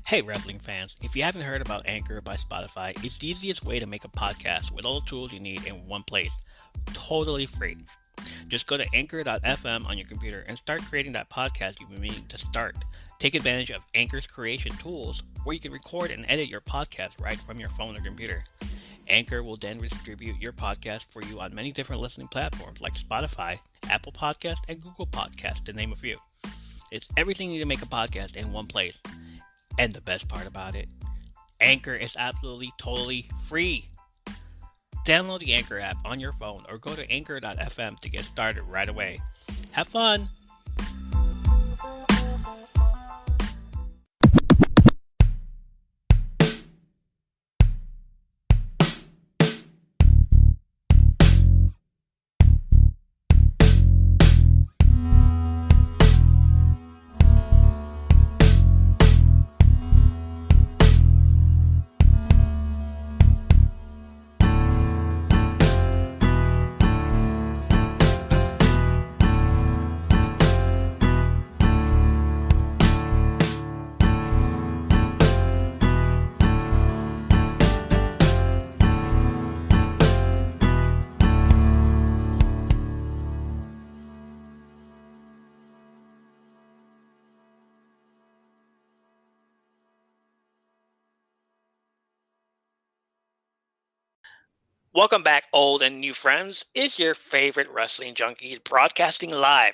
Hey wrestling fans, if you haven't heard about Anchor by Spotify, it's the easiest way to make a podcast with all the tools you need in one place. Totally free. Just go to anchor.fm on your computer and start creating that podcast you've been meaning to start. Take advantage of Anchor's creation tools where you can record and edit your podcast right from your phone or computer. Anchor will then distribute your podcast for you on many different listening platforms like Spotify, Apple Podcast, and Google Podcast, to name a few. It's everything you need to make a podcast in one place. And the best part about it, Anchor is absolutely totally free. Download the Anchor app on your phone or go to anchor.fm to get started right away. Have fun! Welcome back, old and new friends. It's your favorite wrestling junkies broadcasting live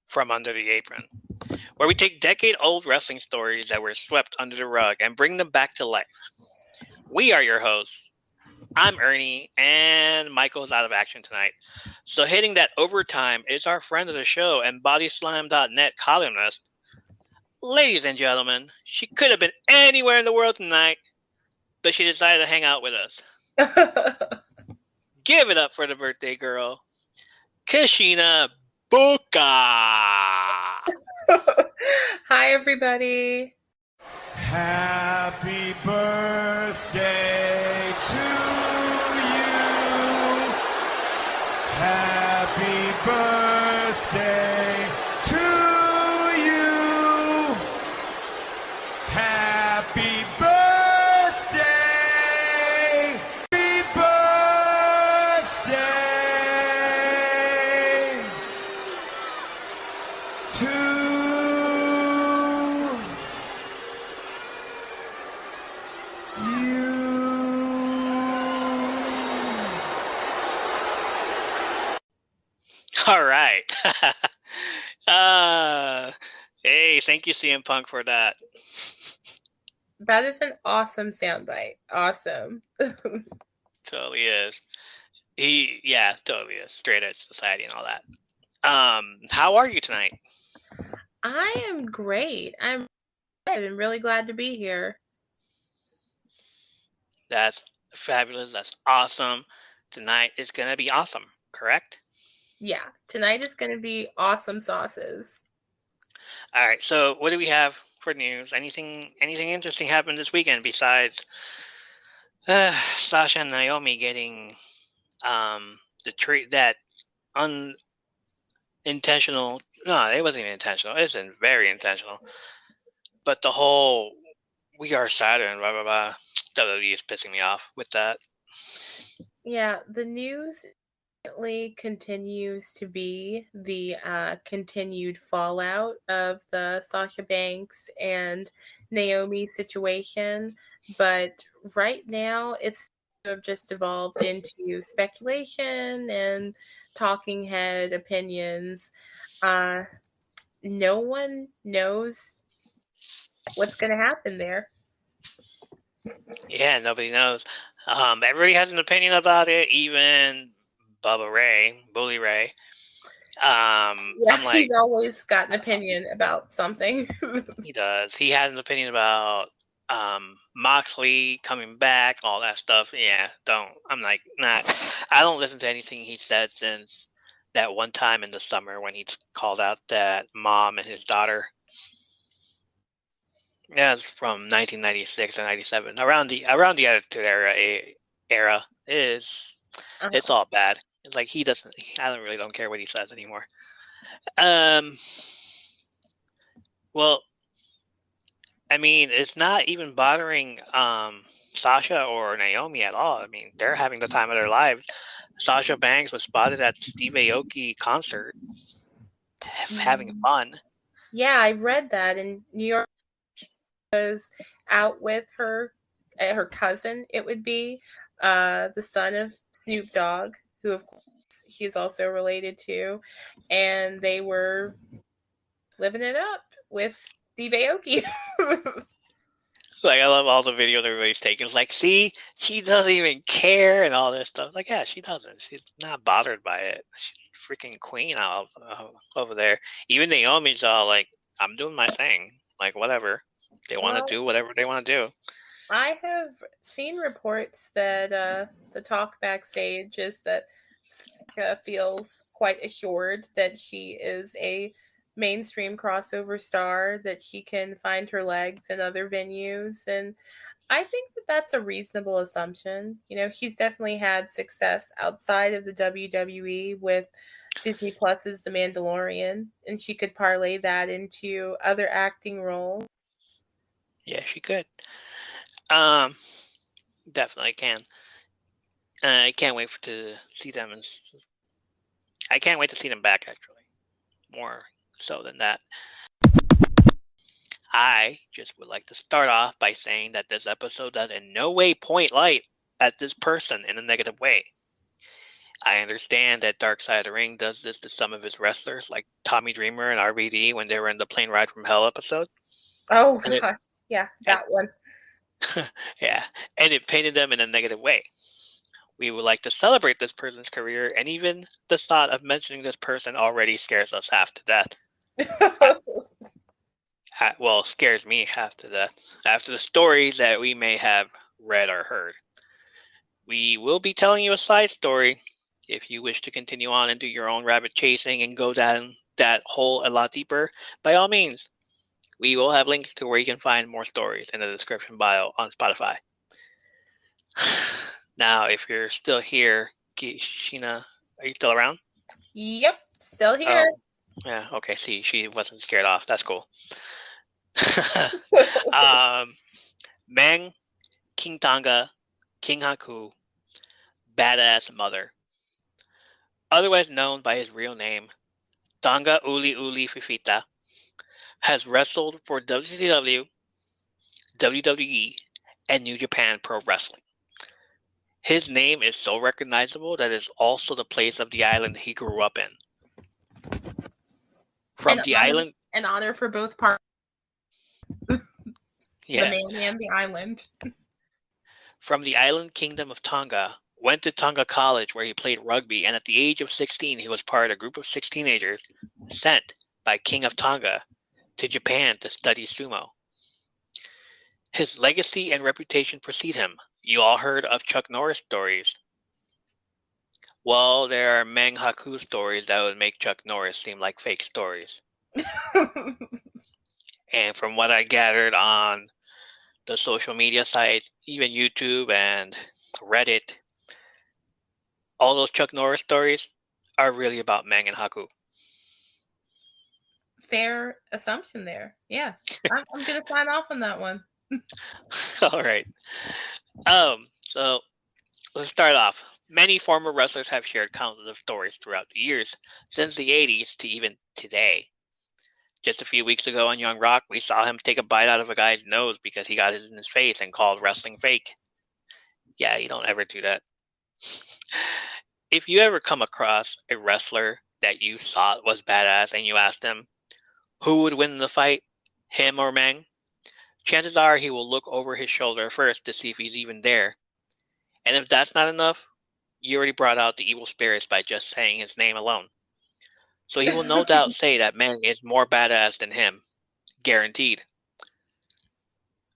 from under the apron, where we take decade-old wrestling stories that were swept under the rug and bring them back to life. We are your hosts. I'm Ernie, and Michael's out of action tonight. So hitting that overtime is our friend of the show and BodySlam.net columnist. Ladies and gentlemen, she could have been anywhere in the world tonight, but she decided to hang out with us. Give it up for the birthday girl, Kashina Buka. Hi, everybody. Happy birthday to you. Happy birthday to you. Happy birthday. All right. Hey, thank you, CM Punk, for that. That is an awesome soundbite. Awesome. Totally is. Totally is. Straight edge society and all that. How are you tonight? I am great. I'm really glad to be here. That's fabulous. That's awesome. Tonight is going to be awesome, correct? Yeah, tonight is going to be awesome sauces. All right, so what do we have for news? Anything interesting happened this weekend besides Sasha and Naomi getting that unintentional? No, it wasn't even intentional. It's very intentional. But the whole "we are Saturn" blah blah blah. WWE is pissing me off with that. Yeah, the news continues to be the continued fallout of the Sasha Banks and Naomi situation, but right now it's just evolved into speculation and talking head opinions. No one knows what's going to happen there. Yeah, nobody knows. Everybody has an opinion about it, even Bully Ray. I'm like, he's always got an opinion about something. He does. He has an opinion about Moxley coming back, all that stuff. Yeah, I'm like, nah. I don't listen to anything he said since that one time in the summer when he called out that mom and his daughter. Yeah, it's from 1996 and 97. Around the Attitude Era is it's all bad. It's like I don't care what he says anymore. Well, I mean, it's not even bothering Sasha or Naomi at all. I mean, they're having the time of their lives. Sasha Banks was spotted at Steve Aoki concert, having fun. Yeah, I read that in New York. Was out with her cousin. It would be the son of Snoop Dogg, who of course he's also related to, and they were living it up with Steve Aoki. Like, I love all the videos everybody's taking. It's like, see, she doesn't even care and all this stuff. Like, yeah, she doesn't. She's not bothered by it. She's freaking queen out over there. Even Naomi's all like, I'm doing my thing. Like, whatever. They want to do whatever they want to do. I have seen reports that the talk backstage is that Sasha feels quite assured that she is a mainstream crossover star, that she can find her legs in other venues, and I think that that's a reasonable assumption. You know, she's definitely had success outside of the WWE with Disney Plus's The Mandalorian, and she could parlay that into other acting roles. Yeah, she could. Definitely can. I can't wait to see them. I can't wait to see them back, actually. More so than that. I just would like to start off by saying that this episode does in no way point light at this person in a negative way. I understand that Dark Side of the Ring does this to some of his wrestlers, like Tommy Dreamer and RVD when they were in the Plane Ride from Hell episode. Oh, gosh. Yeah, that one. Yeah, and it painted them in a negative way. We would like to celebrate this person's career, and even the thought of mentioning this person already scares us half to death. Well, scares me half to death after the stories that we may have read or heard. We will be telling you a side story if you wish to continue on and do your own rabbit chasing and go down that hole a lot deeper. By all means, we will have links to where you can find more stories in the description bio on Spotify. Now, if you're still here, Sheena, are you still around? Yep, still here. Oh, yeah, okay, see, she wasn't scared off. That's cool. Meng, King Tonga, King Haku, Badass Mother. Otherwise known by his real name, Tonga Uli Uli Fifita, has wrestled for WCW, WWE, and New Japan Pro Wrestling. His name is so recognizable that it's also the place of the island he grew up in. From the island, an honor for both parties. Yeah. The man and the island. From the island kingdom of Tonga, went to Tonga College where he played rugby, and at the age of 16 he was part of a group of 6 teenagers sent by King of Tonga to Japan to study sumo. His legacy and reputation precede him. You all heard of Chuck Norris stories. Well, there are Meng Haku stories that would make Chuck Norris seem like fake stories. And from what I gathered on the social media sites, even YouTube and Reddit, all those Chuck Norris stories are really about Meng and Haku. Fair assumption there. Yeah, I'm going to sign off on that one. All right. So let's start off. Many former wrestlers have shared countless of stories throughout the years, since the 80s to even today. Just a few weeks ago on Young Rock, we saw him take a bite out of a guy's nose because he got it in his face and called wrestling fake. Yeah, you don't ever do that. If you ever come across a wrestler that you thought was badass and you asked him who would win in the fight, him or Meng, chances are he will look over his shoulder first to see if he's even there. And if that's not enough, you already brought out the evil spirits by just saying his name alone. So he will no doubt say that Meng is more badass than him. Guaranteed.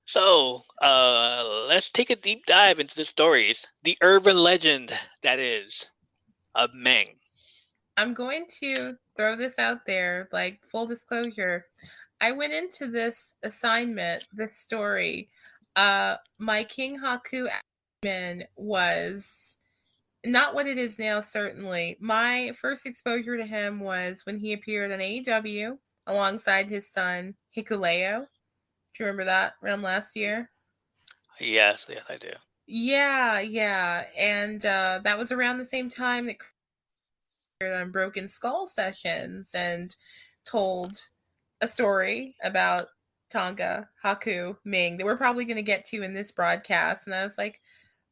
So, let's take a deep dive into the stories. The urban legend, that is, of Meng. I'm going to throw this out there, like full disclosure. I went into this assignment, this story. My King Haku acumen was not what it is now, certainly. My first exposure to him was when he appeared on AEW alongside his son, Hikuleo. Do you remember that around last year? Yes, I do. Yeah. And that was around the same time that on Broken Skull Sessions and told a story about Tonga, Haku, Meng that we're probably going to get to in this broadcast. And I was like,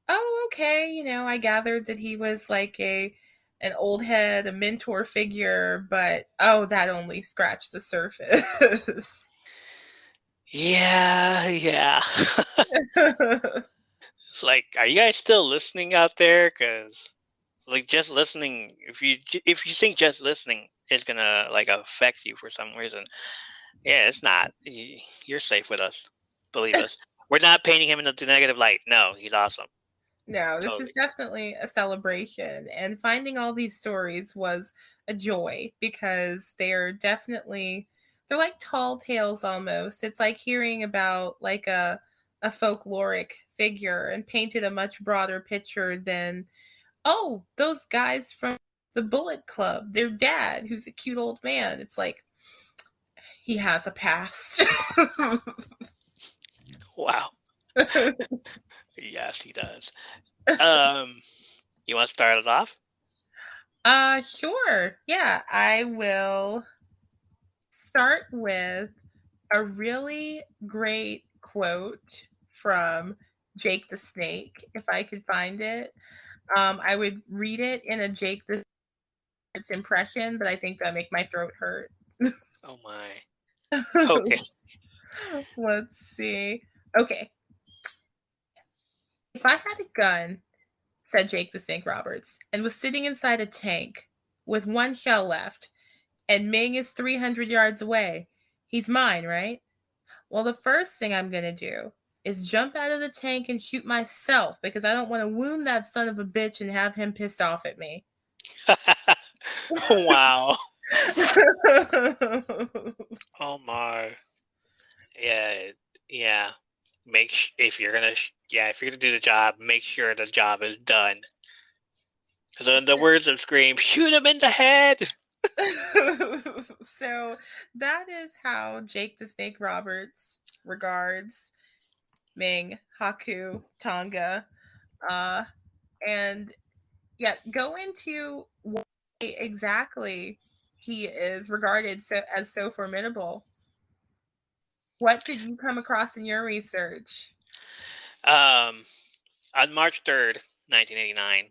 oh, okay. I gathered that he was like an old head, a mentor figure, but that only scratched the surface. Yeah. It's like, are you guys still listening out there? Because like just listening, if you think just listening is gonna like affect you for some reason, yeah, it's not. You're safe with us. Believe us. We're not painting him in the negative light. No, he's awesome. No, this Totally. is definitely a celebration. And finding all these stories was a joy because they're like tall tales almost. It's like hearing about like a folkloric figure and painted a much broader picture than, oh, those guys from the Bullet Club, their dad, who's a cute old man. It's like, he has a past. Wow. Yes, he does. You want to start us off? Sure. Yeah, I will start with a really great quote from Jake the Snake, if I could find it. I would read it in a Jake the Snake's impression, but I think that'd make my throat hurt. Oh my. Okay. Let's see. Okay. If I had a gun, said Jake the Snake Roberts, and was sitting inside a tank with one shell left, and Meng is 300 yards away, he's mine, right? Well, the first thing I'm going to do is jump out of the tank and shoot myself because I don't want to wound that son of a bitch and have him pissed off at me. Wow. Oh my. Yeah. If you're gonna do the job, make sure the job is done. Because in the words of Scream, shoot him in the head. So that is how Jake the Snake Roberts regards Meng, Haku, Tonga, and go into why exactly he is regarded as so formidable. What did you come across in your research? On March 3rd, 1989,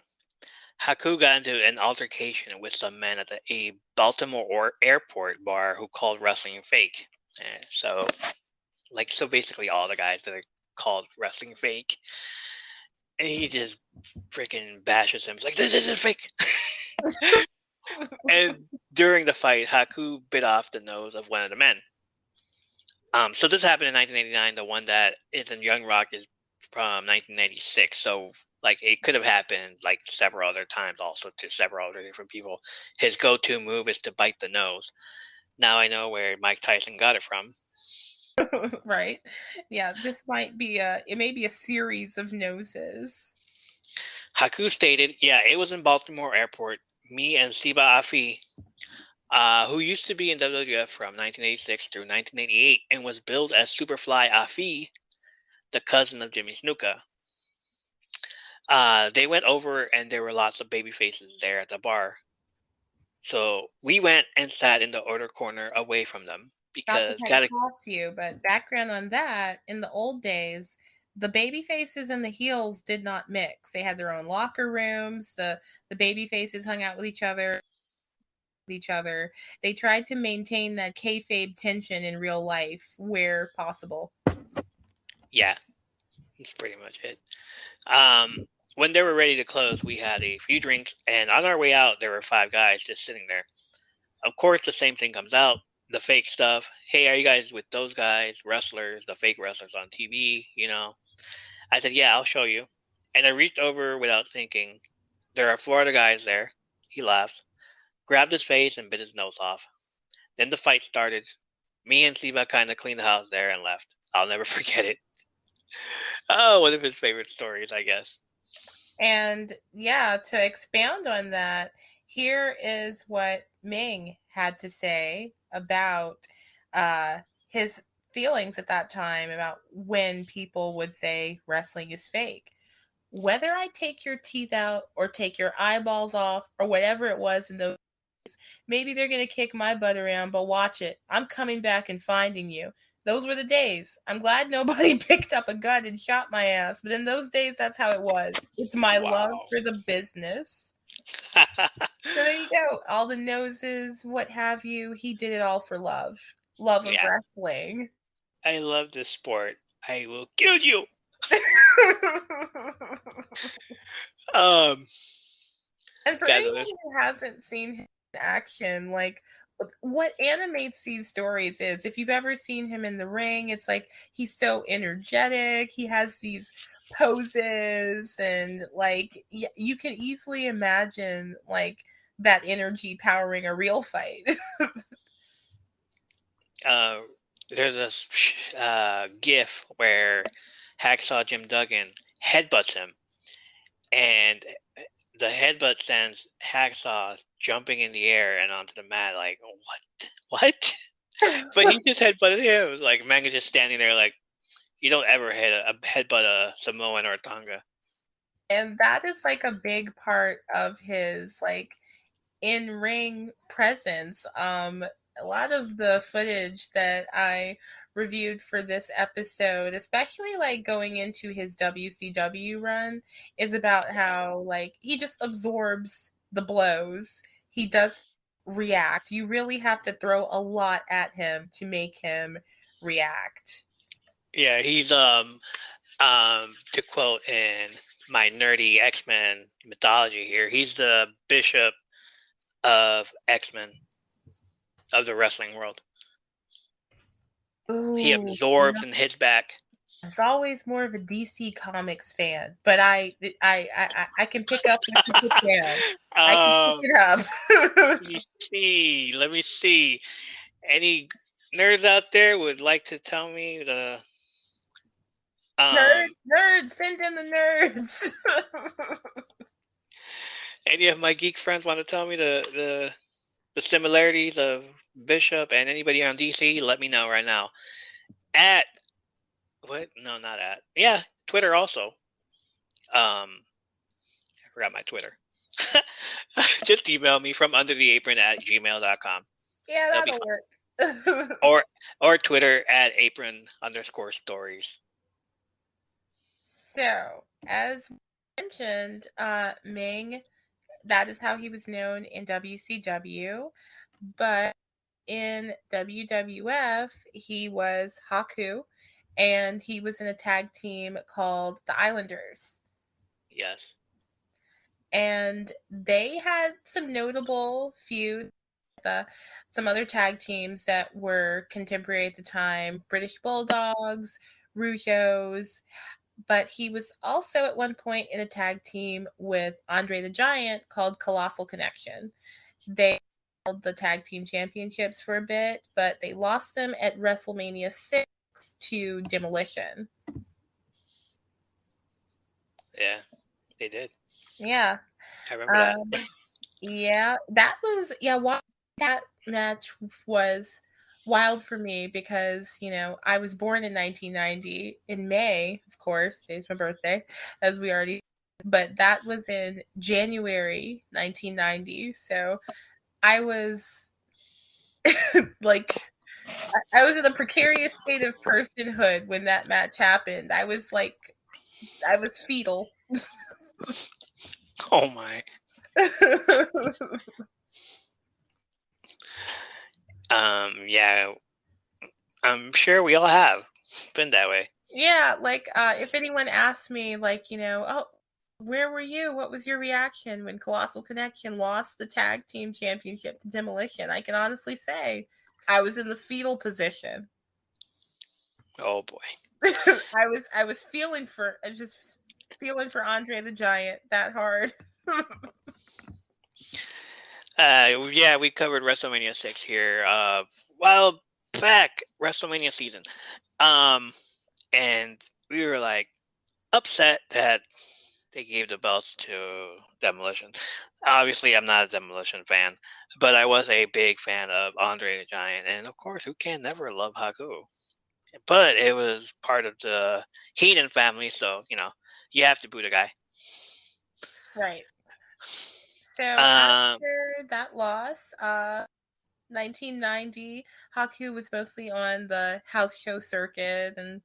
Haku got into an altercation with some men at a Baltimore airport bar who called wrestling fake. So basically all the guys that are called wrestling fake. And he just freaking bashes him. He's like, this isn't fake. And during the fight, Haku bit off the nose of one of the men. So this happened in 1989. The one that is in Young Rock is from 1996. So it could have happened several other times also to several other different people. His go-to move is to bite the nose. Now I know where Mike Tyson got it from. Right. Yeah, this might be it may be a series of noses. Haku stated, it was in Baltimore Airport. Me and Siba Afi, who used to be in WWF from 1986 through 1988 and was billed as Superfly Afi, the cousin of Jimmy Snuka. They went over and there were lots of baby faces there at the bar. So we went and sat in the order corner away from them because but background on that, in the old days, the baby faces and the heels did not mix. They had their own locker rooms. The baby faces hung out with each other. They tried to maintain that kayfabe tension in real life where possible. Yeah, that's pretty much it. When they were ready to close, we had a few drinks, and on our way out, there were 5 guys just sitting there. Of course, the same thing comes out, the fake stuff. Hey, are you guys with those guys, wrestlers, the fake wrestlers on TV, I said, yeah, I'll show you. And I reached over without thinking. There are 4 other guys there. He laughs, grabbed his face, and bit his nose off. Then the fight started. Me and Siba kind of cleaned the house there and left. I'll never forget it. Oh, one of his favorite stories, I guess. And to expound on that, here is what Meng had to say about his feelings at that time about when people would say wrestling is fake. Whether I take your teeth out or take your eyeballs off or whatever it was in those days, maybe they're going to kick my butt around, but watch it. I'm coming back and finding you. Those were the days. I'm glad nobody picked up a gun and shot my ass, but in those days, that's how it was. It's my love for the business. So there you go. All the noses, what have you. He did it all for love. Love of wrestling. I love this sport. I will kill you. And for anyone who hasn't seen him in action, like what animates these stories is if you've ever seen him in the ring, it's like he's so energetic. He has these poses, and like you can easily imagine like that energy powering a real fight. There's a GIF where Hacksaw Jim Duggan headbutts him, and the headbutt sends Hacksaw jumping in the air and onto the mat like, what? But he just headbutted him. It was like Meng is just standing there like, you don't ever headbutt a Samoan or a Tonga. And that is like a big part of his like in-ring presence. A lot of the footage that I reviewed for this episode, especially like going into his WCW run, is about how like he just absorbs the blows. He does react. You really have to throw a lot at him to make him react. Yeah, he's to quote in my nerdy X-Men mythology here, he's the bishop of X-Men of the wrestling world. Ooh, he absorbs and hits back. I was always more of a DC Comics fan, but I can pick up what you put down. I can pick it up. Let me see. Any nerds out there would like to tell me the nerds, send in the nerds. Any of my geek friends want to tell me the similarities of Bishop and anybody on DC? Let me know right now. At what? No, not at. Yeah, Twitter also. I forgot my Twitter. Just email me from undertheapron@gmail.com. Yeah, that'll work. or Twitter @apron_stories. So, as mentioned, Meng, that is how he was known in WCW, but in WWF, he was Haku, and he was in a tag team called the Islanders. Yes. And they had some notable feuds with some other tag teams that were contemporary at the time, British Bulldogs, Rougeos, but he was also at one point in a tag team with Andre the Giant called Colossal Connection. They held the tag team championships for a bit, but they lost them at WrestleMania 6 to Demolition. Yeah, they did. Yeah. I remember that. Yeah, that was, that match was wild for me because, I was born in 1990 in May, of course, today's my birthday, as we already, but that was in January 1990. So I was like, I was in a precarious state of personhood when that match happened. I was fetal. Oh my. Yeah, I'm sure we all have been that way. Yeah, like if anyone asked me, like, oh, where were you? What was your reaction when Colossal Connection lost the tag team championship to Demolition? I can honestly say I was in the fetal position. Oh boy. I was just feeling for Andre the Giant that hard. Yeah, we covered WrestleMania 6 here while back, WrestleMania season. And we were like upset that they gave the belts to Demolition. Obviously, I'm not a Demolition fan, but I was a big fan of Andre the Giant, and of course, who can never love Haku? But it was part of the Heenan family, so, you have to boot a guy. Right. So after that loss, 1990, Haku was mostly on the house show circuit and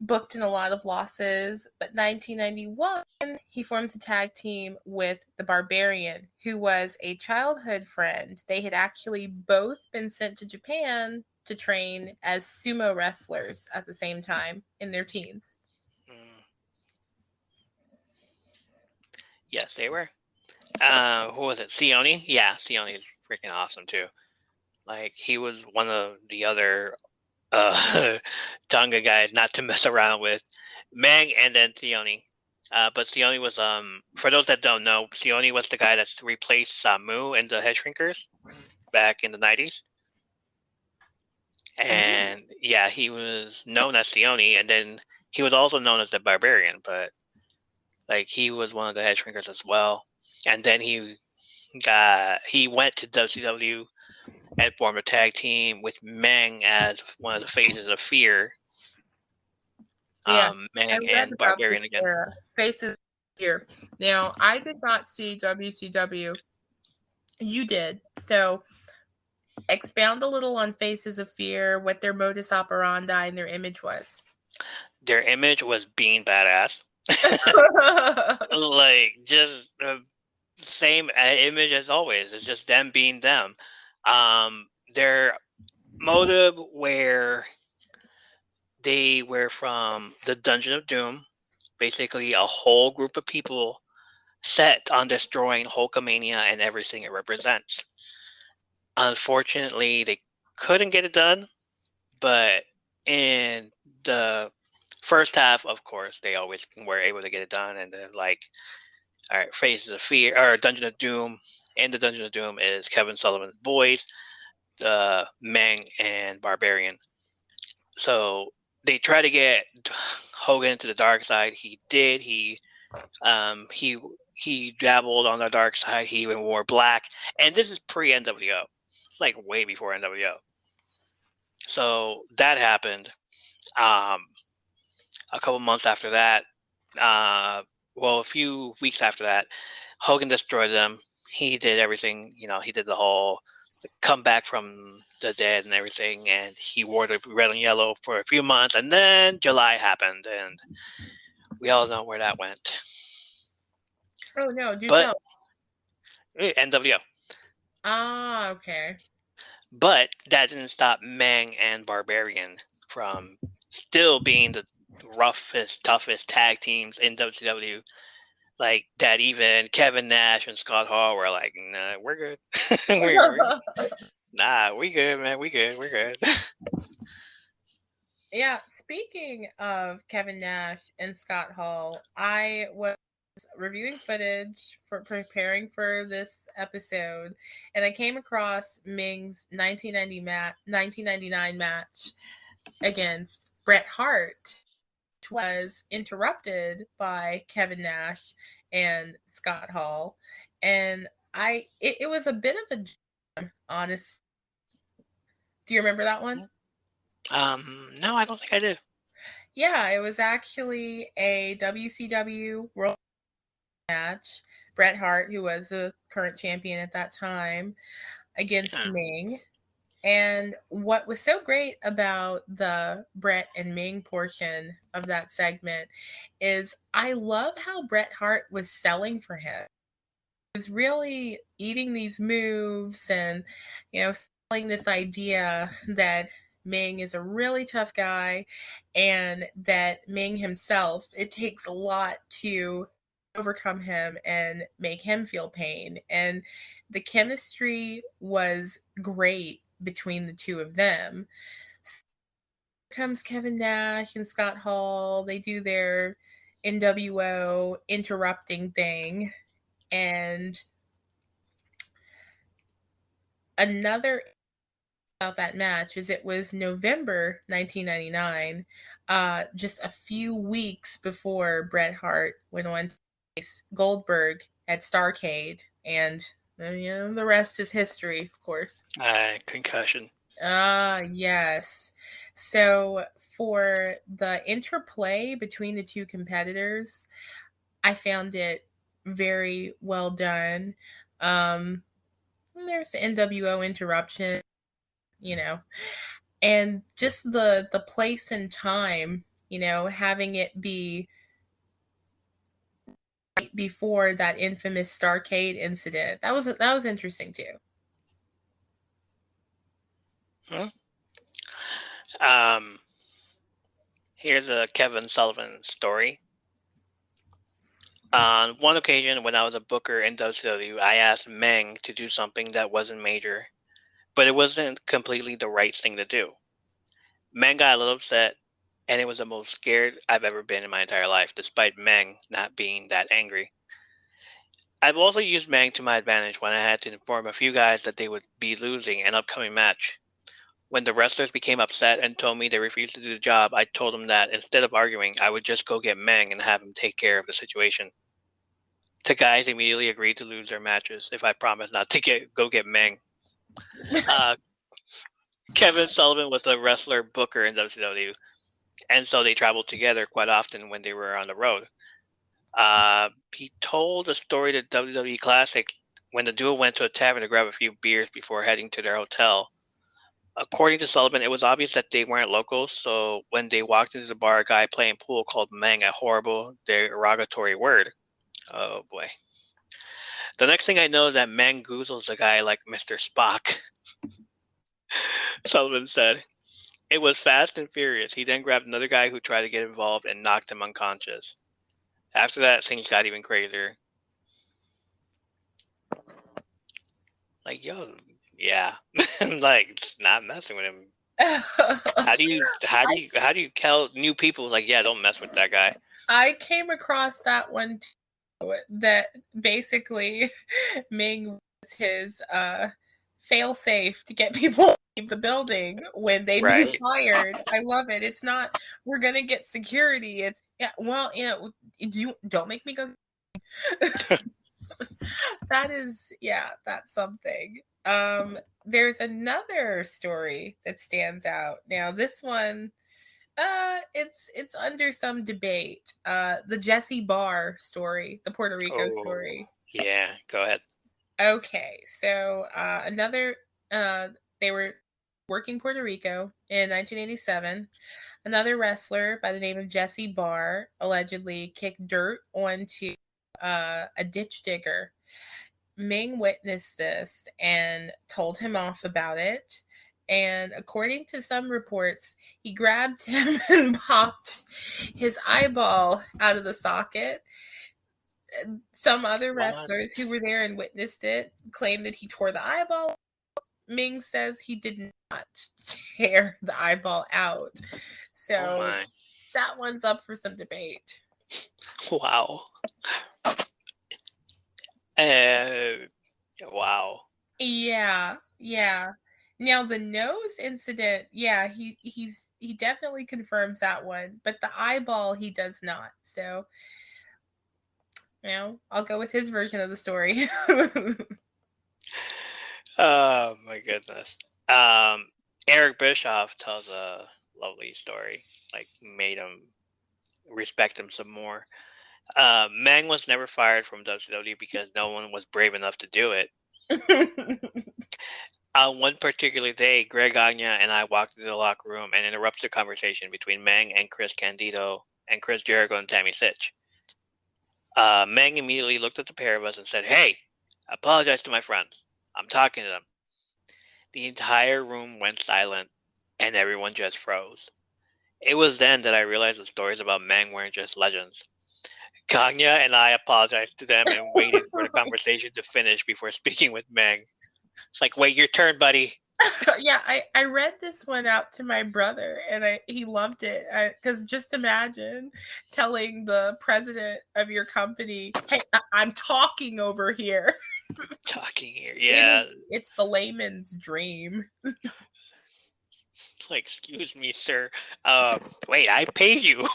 booked in a lot of losses. But 1991, he forms a tag team with the Barbarian, who was a childhood friend. They had actually both been sent to Japan to train as sumo wrestlers at the same time in their teens. Yes, they were. Who was it? Sione? Yeah, Sione is freaking awesome too. Like, he was one of the other Tonga guys not to mess around with. Meng and then Sione. But Sione was, for those that don't know, Sione was the guy that's replaced Samu in the Head Shrinkers back in the 90s. And yeah, he was known as Sione, and then he was also known as the Barbarian, but like, he was one of the Head Shrinkers as well. And then he went to WCW and formed a tag team with Meng as one of the Faces of Fear. Yeah, Meng and Barbarian again. Faces of Fear. Now, I did not see WCW. You did. So expound a little on Faces of Fear, what their modus operandi and their image was. Their image was being badass. Like, just the same image as always. It's just them being them. Their motive, where they were from the Dungeon of Doom, basically a whole group of people set on destroying Hulkamania and everything it represents. Unfortunately, they couldn't get it done, but in the first half, of course, they always were able to get it done. And then, like, all right, Faces of Fear, or Dungeon of Doom. In the Dungeon of Doom is Kevin Sullivan's boys, Meng and Barbarian. So they try to get Hogan to the dark side. He did. He dabbled on the dark side. He even wore black. And this is pre-NWO. It's like way before NWO. So that happened. A couple months after that, a few weeks after that, Hogan destroyed them. He did everything, he did the whole comeback from the dead and everything, and he wore the red and yellow for a few months, and then July happened, and we all know where that went. Oh, no, tell. NWO. Ah, okay. But that didn't stop Meng and Barbarian from still being the roughest, toughest tag teams in WCW. Like, that even Kevin Nash and Scott Hall were like, nah, we're good. Nah, we good, man. We're good. Yeah, speaking of Kevin Nash and Scott Hall, I was reviewing footage for preparing for this episode, and I came across Meng's 1999 match against Bret Hart, which was interrupted by Kevin Nash and Scott Hall, and it was a bit of a jam, honestly. Do you remember that one? No, I don't think I do. Yeah, it was actually a WCW World match. Bret Hart, who was the current champion at that time, against Meng. And what was so great about the Bret and Meng portion of that segment is I love how Bret Hart was selling for him. He was really eating these moves and, selling this idea that Meng is a really tough guy and that Meng himself, it takes a lot to overcome him and make him feel pain. And the chemistry was great between the two of them. Here comes Kevin Nash and Scott Hall. They do their NWO interrupting thing. And another about that match is it was November 1999, just a few weeks before Bret Hart went on to face Goldberg at Starrcade, and the rest is history, of course. Concussion. Yes. So for the interplay between the two competitors, I found it very well done. Um, there's the NWO interruption, you know, and just the place and time, having it be right before that infamous Starcade incident. That was interesting too. Here's a Kevin Sullivan story. On one occasion, when I was a booker in WCW, I asked Meng to do something that wasn't major, but it wasn't completely the right thing to do. Meng got a little upset, and it was the most scared I've ever been in my entire life, despite Meng not being that angry. I've also used Meng to my advantage when I had to inform a few guys that they would be losing an upcoming match. When the wrestlers became upset and told me they refused to do the job, I told them that instead of arguing, I would just go get Meng and have him take care of the situation. The guys immediately agreed to lose their matches if I promised not to go get Meng. Kevin Sullivan was a wrestler booker in WCW, and so they traveled together quite often when they were on the road. He told a story to WWE Classic when the duo went to a tavern to grab a few beers before heading to their hotel. According to Sullivan, it was obvious that they weren't locals, so when they walked into the bar, a guy playing pool called Meng a horrible, derogatory word. Oh boy. The next thing I know is that Meng goozles a guy like Mr. Spock. Sullivan said. It was fast and furious. He then grabbed another guy who tried to get involved and knocked him unconscious. After that, things got even crazier. Like, yo, yeah, like not messing with him. How do you tell new people like, yeah, don't mess with that guy? I came across that one too, that basically Ming was his fail safe to get people to leave the building when they've been fired. I love it. It's not we're gonna get security. It's don't make me go. That's something. There's another story that stands out. Now this one, it's under some debate. The Jesse Barr story, the Puerto Rico story. Yeah, go ahead. Okay, so they were working Puerto Rico in 1987. Another wrestler by the name of Jesse Barr allegedly kicked dirt onto a ditch digger. Meng witnessed this and told him off about it. And according to some reports, he grabbed him and popped his eyeball out of the socket. Some other wrestlers who were there and witnessed it claimed that he tore the eyeball. Meng says he did not tear the eyeball out. So that one's up for some debate. Wow. Wow. Yeah. Now the nose incident, he definitely confirms that one, but the eyeball he does not. So, I'll go with his version of the story. Oh my goodness. Eric Bischoff tells a lovely story, like made him respect him some more. Meng was never fired from WCW because no one was brave enough to do it. One particular day, Greg Gagne and I walked into the locker room and interrupted the conversation between Meng and Chris Candido and Chris Jericho and Tammy Sitch. Meng immediately looked at the pair of us and said, "Hey, I apologize to my friends. I'm talking to them." The entire room went silent and everyone just froze. It was then that I realized the stories about Meng weren't just legends. Gagne and I apologized to them and waited for the conversation to finish before speaking with Meng. It's like, wait your turn, buddy. Yeah, I read this one out to my brother and he loved it because just imagine telling the president of your company, "Hey, I'm talking over here." Talking here, yeah. It's the layman's dream. Like, excuse me, sir. Wait, I paid you.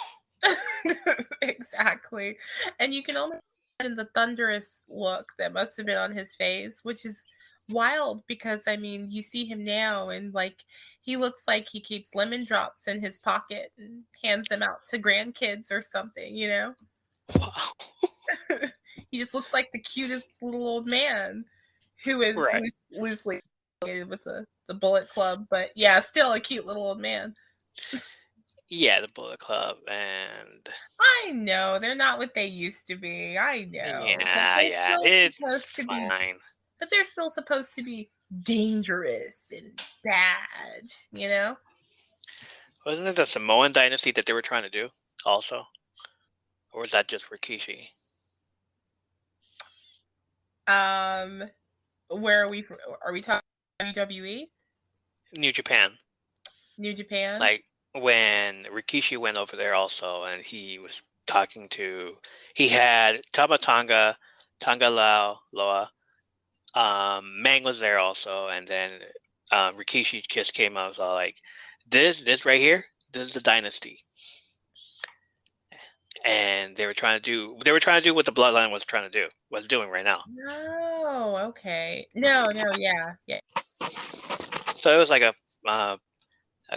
Exactly. And you can only imagine the thunderous look that must have been on his face, which is wild because I mean, you see him now and like he looks like he keeps lemon drops in his pocket and hands them out to grandkids or something, you know? Wow. He just looks like the cutest little old man who is Right. loosely affiliated with the Bullet Club, but yeah, still a cute little old man. Yeah, the Bullet Club, and I know they're not what they used to be. I know, but they're yeah, still it's supposed to be. fine. But they're still supposed to be dangerous and bad, you know? Wasn't it the Samoan dynasty that they were trying to do also? Or was that just Rikishi? Where are we? Are we talking WWE? New Japan. New Japan? Like when Rikishi went over there also, and he was talking to, he had Tonga, Loa. Meng was there also, and then Rikishi just came out, was all like, "This right here, this is the dynasty." And they were trying to do what the Bloodline was doing right now. No, okay. No, yeah. So it was like a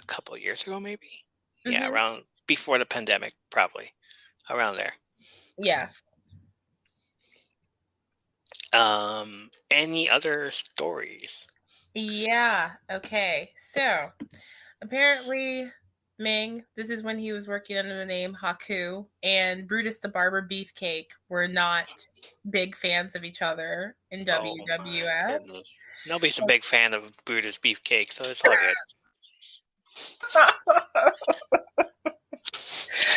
couple of years ago, maybe. Mm-hmm. Yeah, around before the pandemic, probably around there. Yeah. Any other stories? Yeah. Okay. So apparently, Meng, this is when he was working under the name Haku, and Brutus the Barber Beefcake were not big fans of each other in WWF. Nobody's a big fan of Brutus Beefcake, so it's all good.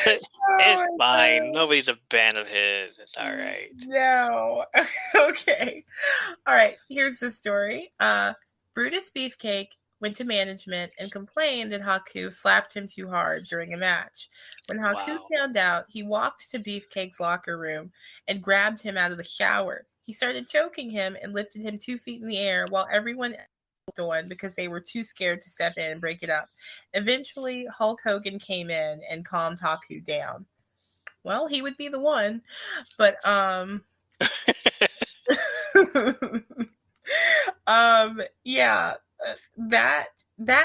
It's fine. Nobody's a fan of his. It's all right. No. Okay. All right. Here's the story. Brutus Beefcake went to management and complained that Haku slapped him too hard during a match. When Haku found out, he walked to Beefcake's locker room and grabbed him out of the shower. He started choking him and lifted him 2 feet in the air while everyone on because they were too scared to step in and break it up. Eventually, Hulk Hogan came in and calmed Haku down. Well, he would be the one, but yeah, that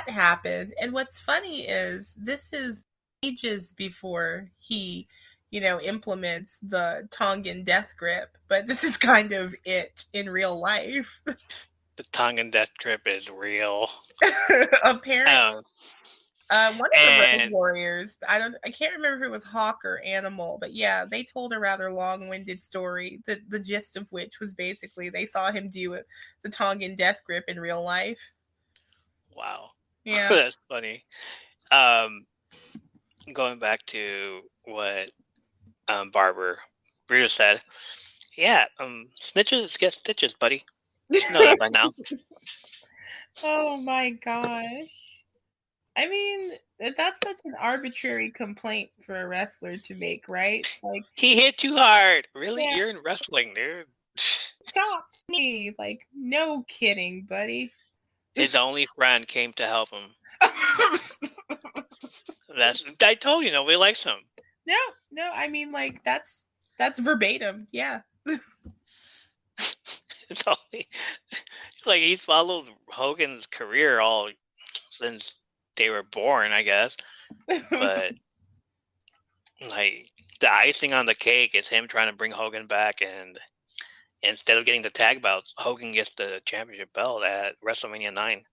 happened. And what's funny is this is ages before he, implements the Tongan death grip, but this is kind of it in real life. The Tongan death grip is real. Apparently. One of the Road Warriors, I can't remember if it was Hawk or Animal, but yeah, they told a rather long-winded story, the gist of which was basically they saw him do the Tongan death grip in real life. Wow. Yeah. That's funny. Going back to what Brutus said, yeah, snitches get stitches, buddy. You know that by now. Oh my gosh. I mean, that's such an arbitrary complaint for a wrestler to make, right? Like, he hit too hard. Really? Yeah. You're in wrestling, dude. Shocked me. Like, no kidding, buddy. His only friend came to help him. I told you, nobody likes him. No, I mean, like, that's verbatim, yeah. It's only like he's followed Hogan's career all since they were born, I guess. But like the icing on the cake is him trying to bring Hogan back, and instead of getting the tag belts, Hogan gets the championship belt at WrestleMania 9.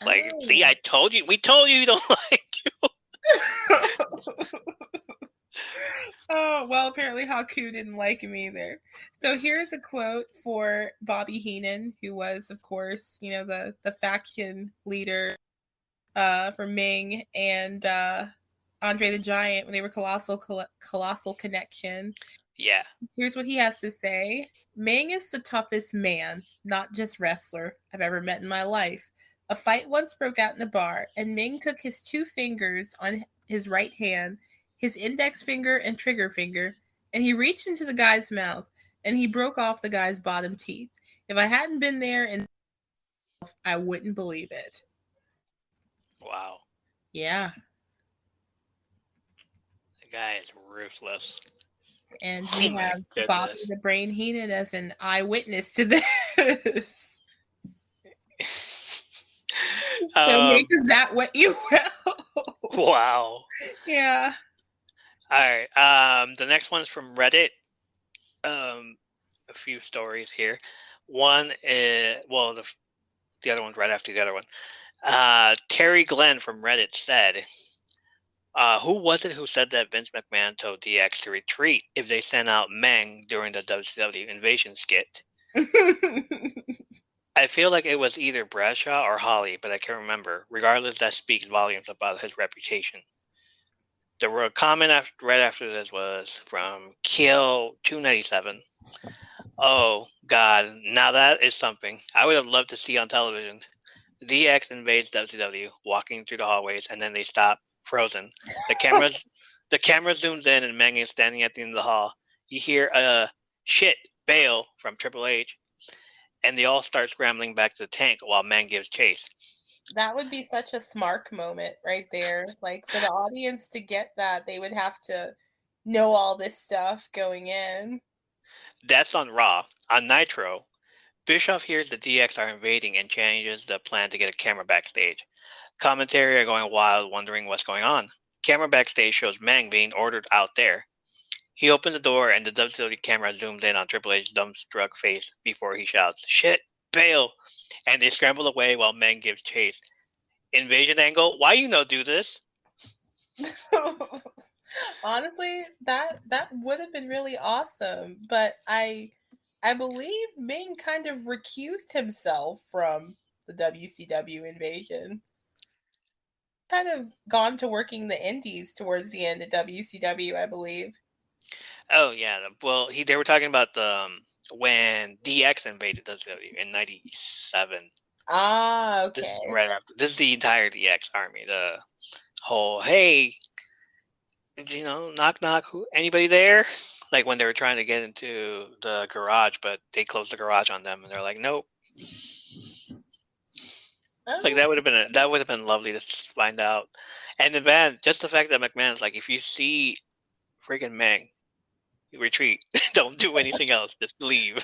Like, see, I told you. We told you don't like you. Oh, well, apparently Haku didn't like him either. So here's a quote for Bobby Heenan, who was, of course, the faction leader for Meng and Andre the Giant when they were Colossal Connection. Yeah. Here's what he has to say. Meng is the toughest man, not just wrestler, I've ever met in my life. A fight once broke out in a bar, and Meng took his 2 fingers on his right hand, his index finger and trigger finger, and he reached into the guy's mouth, and he broke off the guy's bottom teeth. If I hadn't been there, I wouldn't believe it. Wow. Yeah. The guy is ruthless. And we Oh my have Bobby goodness. the Brain Heenan as an eyewitness to this. So make of that what you will. Wow. Yeah. All right. The next one's from Reddit. A few stories here. One is, well, the other one's right after the other one. Terry Glenn from Reddit said, who was it who said that Vince McMahon told DX to retreat if they sent out Meng during the WCW invasion skit? I feel like it was either Bradshaw or Holly, but I can't remember. Regardless, that speaks volumes about his reputation. The comment right after this was from Kill297. Oh, God, now that is something I would have loved to see on television. DX invades WCW, walking through the hallways, and then they stop, frozen. The camera zooms in, and Meng is standing at the end of the hall. You hear shit, bail from Triple H, and they all start scrambling back to the tank while Meng gives chase. That would be such a smart moment right there. Like, for the audience to get that, they would have to know all this stuff going in. That's on Raw. On Nitro, Bischoff hears the DX are invading and changes the plan to get a camera backstage. Commentary are going wild, wondering what's going on. Camera backstage shows Meng being ordered out there. He opens the door and the WCW camera zooms in on Triple H's dumbstruck face before he shouts, "Shit, bail!" And they scramble away while Meng gives chase. Invasion angle? Why you no do this? Honestly, that would have been really awesome, but I believe Meng kind of recused himself from the WCW invasion. Kind of gone to working the indies towards the end of WCW, I believe. Oh yeah, well they were talking about the when DX invaded WCW in '97. Ah, This okay. is right after. This is the entire DX army. The whole hey, knock knock, who anybody there? Like when they were trying to get into the garage, but they closed the garage on them, and they're like, nope. Like that would have been lovely to find out. And then just the fact that McMahon's like, if you see freaking Meng, retreat. Don't do anything else. Just leave.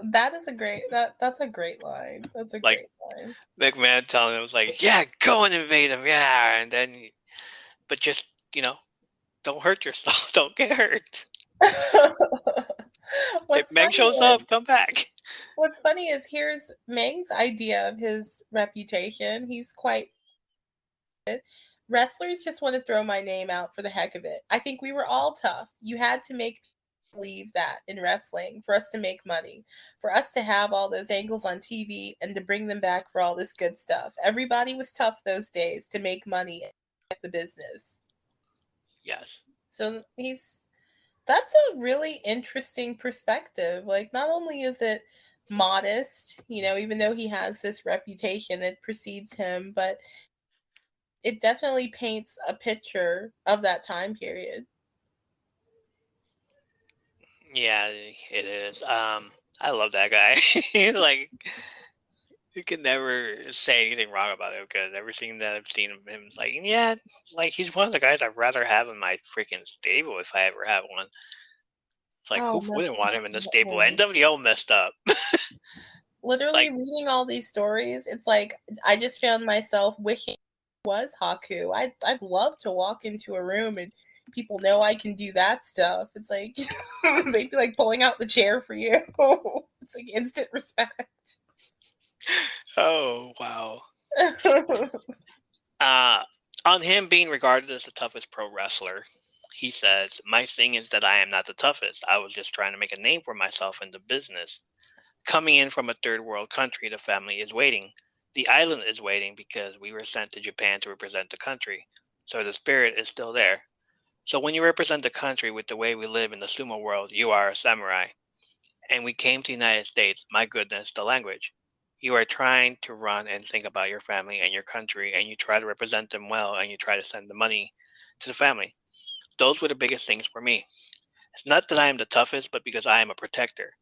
That is a great that's a great line. That's a Like, great line. McMahon telling him was like, yeah, go and invade him, yeah, and then, but just don't hurt yourself. Don't get hurt. If Meng shows up, come back. What's funny is here's Meng's idea of his reputation. He's quite good. Wrestlers just want to throw my name out for the heck of it. I think we were all tough. You had to make people believe that in wrestling for us to make money, for us to have all those angles on TV and to bring them back for all this good stuff. Everybody was tough those days to make money at the business. Yes. So that's a really interesting perspective. Like, not only is it modest, even though he has this reputation that precedes him, but it definitely paints a picture of that time period. Yeah, it is. I love that guy. Like, you can never say anything wrong about him because everything that I've seen of him is like, yeah, like he's one of the guys I'd rather have in my freaking stable if I ever have one. It's like, who wouldn't want him in the stable? NWO messed up. Literally reading all these stories, it's like I just found myself wishing it was Haku. I'd love to walk into a room and people know I can do that stuff. It's like they'd be like pulling out the chair for you. It's like instant respect. Oh, wow. On him being regarded as the toughest pro wrestler, he says, "My thing is that I am not the toughest. I was just trying to make a name for myself in the business. Coming in from a third world country, the family is waiting. The island is waiting because we were sent to Japan to represent the country. So the spirit is still there. So when you represent the country with the way we live in the sumo world, you are a samurai. And we came to the United States, my goodness, the language. You are trying to run and think about your family and your country, and you try to represent them well, and you try to send the money to the family. Those were the biggest things for me. It's not that I am the toughest, but because I am a protector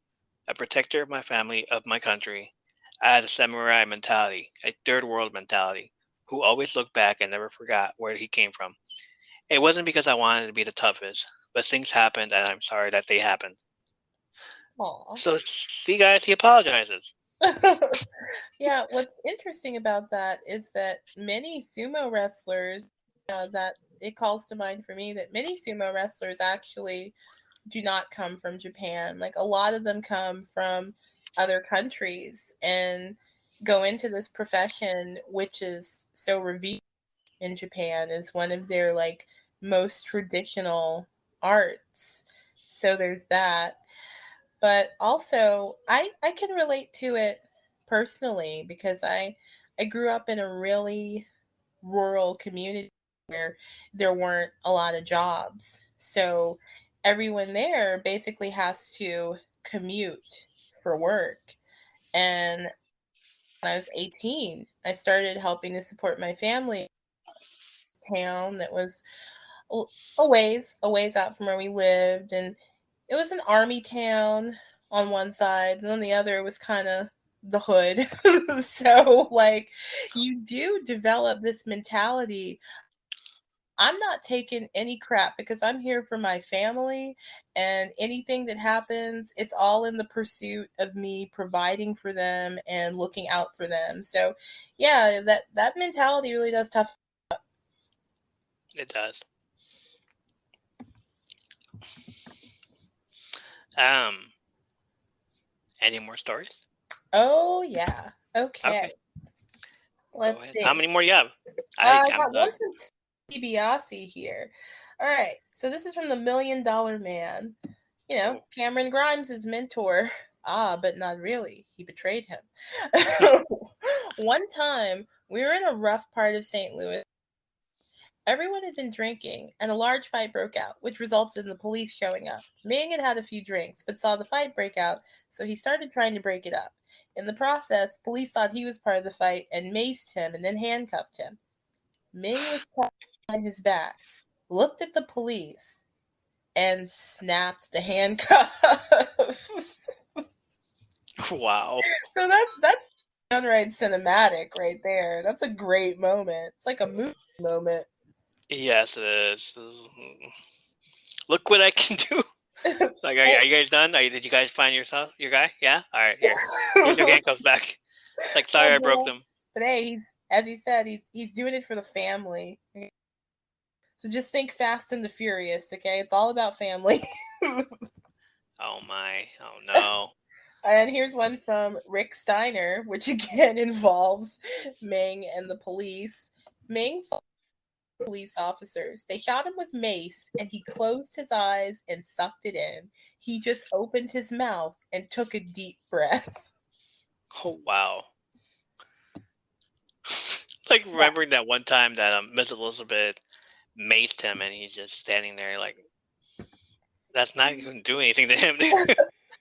of my family, of my country. I had a samurai mentality, a third world mentality, who always looked back and never forgot where he came from. It wasn't because I wanted to be the toughest, but things happened, and I'm sorry that they happened. Aw. So, see, guys, he apologizes. Yeah, what's interesting about that is that many sumo wrestlers, that it calls to mind for me that many sumo wrestlers actually do not come from Japan. Like, a lot of them come from other countries and go into this profession, which is so revered in Japan as one of their like most traditional arts. So there's that. But also I can relate to it personally because I grew up in a really rural community where there weren't a lot of jobs. So everyone there basically has to commute for work. And when I was 18, I started helping to support my family in a town that was a ways out from where we lived. And it was an army town on one side, and on the other, it was kind of the hood. So, like, you do develop this mentality. I'm not taking any crap because I'm here for my family, and anything that happens, it's all in the pursuit of me providing for them and looking out for them. So, yeah, that mentality really does tough. It does. Any more stories? Oh yeah. Okay. Let's Go ahead. see. How many more you have? I got one from DiBiase here. All right. So this is from the $1 Million Man. You know, Cameron Grimes' his mentor. But not really. He betrayed him. One time, we were in a rough part of St. Louis. Everyone had been drinking, and a large fight broke out, which resulted in the police showing up. Meng had had a few drinks, but saw the fight break out, so he started trying to break it up. In the process, police thought he was part of the fight and maced him and then handcuffed him. Meng was caught behind his back, looked at the police, and snapped the handcuffs. Wow. So that's downright cinematic right there. That's a great moment. It's like a movie moment. Yes, it is. Look what I can do. Like, are you guys done? Did you guys find your guy? Yeah? All right, here. Here's your handcuffs back. Like, sorry, I broke them. But hey, as you said, he's doing it for the family. So just think Fast and the Furious, okay? It's all about family. Oh my. Oh no. And here's one from Rick Steiner, which again involves Meng and the police. Meng fought police officers. They shot him with mace, and he closed his eyes and sucked it in. He just opened his mouth and took a deep breath. Oh wow. Like, remembering that one time that Miss Elizabeth maced him, and he's just standing there like, that's not going to do anything to him.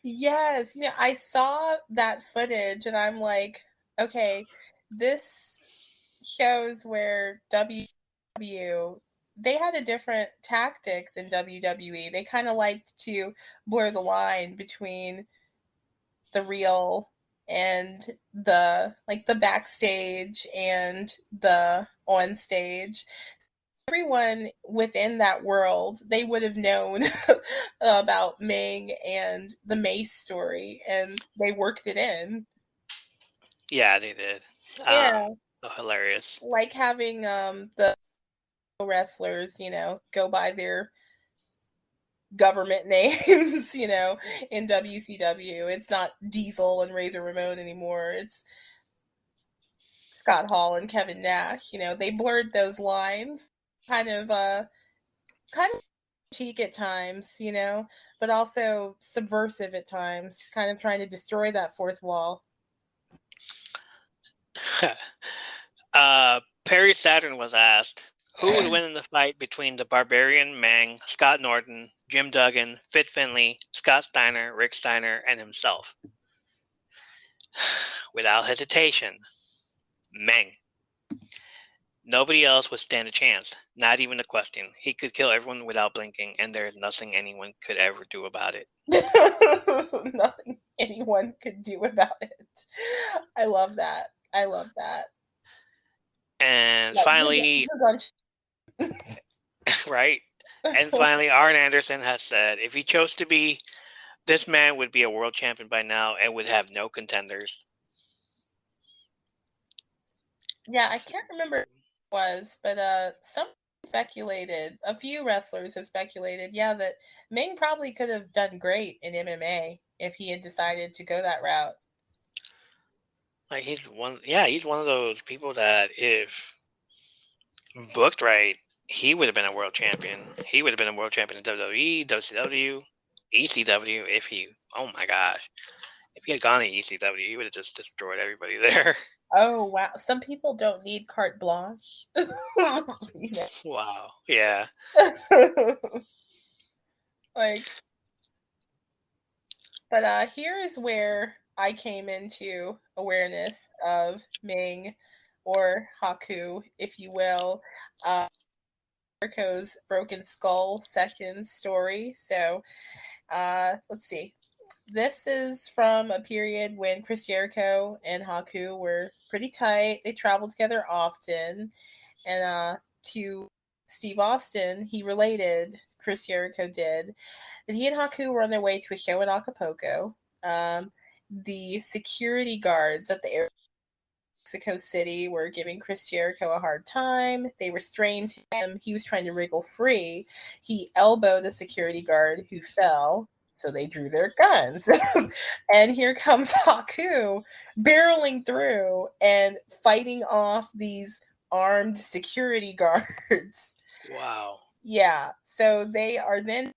Yes, I saw that footage, and I'm like, okay, this shows where WW, they had a different tactic than WWE. They kind of liked to blur the line between the real and the backstage and the on stage. Everyone within that world, they would have known about Meng and the Mace story, and they worked it in. Yeah, they did. Yeah. Hilarious. Like having the wrestlers, go by their government names, in WCW. It's not Diesel and Razor Ramon anymore. It's Scott Hall and Kevin Nash. They blurred those lines, kind of cheek at times, but also subversive at times, kind of trying to destroy that fourth wall. Perry Saturn was asked, who would win in the fight between the Barbarian Meng, Scott Norton, Jim Duggan, Fit Finlay, Scott Steiner, Rick Steiner, and himself? Without hesitation, Meng. Nobody else would stand a chance, not even a question. He could kill everyone without blinking, and there is nothing anyone could ever do about it. Nothing anyone could do about it. I love that. And finally, right? And finally, Arn Anderson has said if he chose to be, this man would be a world champion by now and would have no contenders. Yeah, I can't remember who it was, but some speculated, a few wrestlers have speculated, that Meng probably could have done great in MMA if he had decided to go that route. Like he's one of those people that if booked right, he would have been a world champion. He would have been a world champion in WWE, WCW, ECW if he, oh my gosh. If he had gone to ECW, he would have just destroyed everybody there. Oh, wow. Some people don't need carte blanche. Wow. Yeah. But here is where I came into awareness of Meng, or Haku, if you will, Jericho's Broken Skull session story. So, let's see. This is from a period when Chris Jericho and Haku were pretty tight. They traveled together often. And to Steve Austin, he related, Chris Jericho did, that he and Haku were on their way to a show in Acapulco. The security guards at the airport of Mexico City were giving Chris Jericho a hard time. They restrained him. He was trying to wriggle free. He elbowed a security guard who fell. So they drew their guns. And here comes Haku barreling through and fighting off these armed security guards. Wow. Yeah. So they are then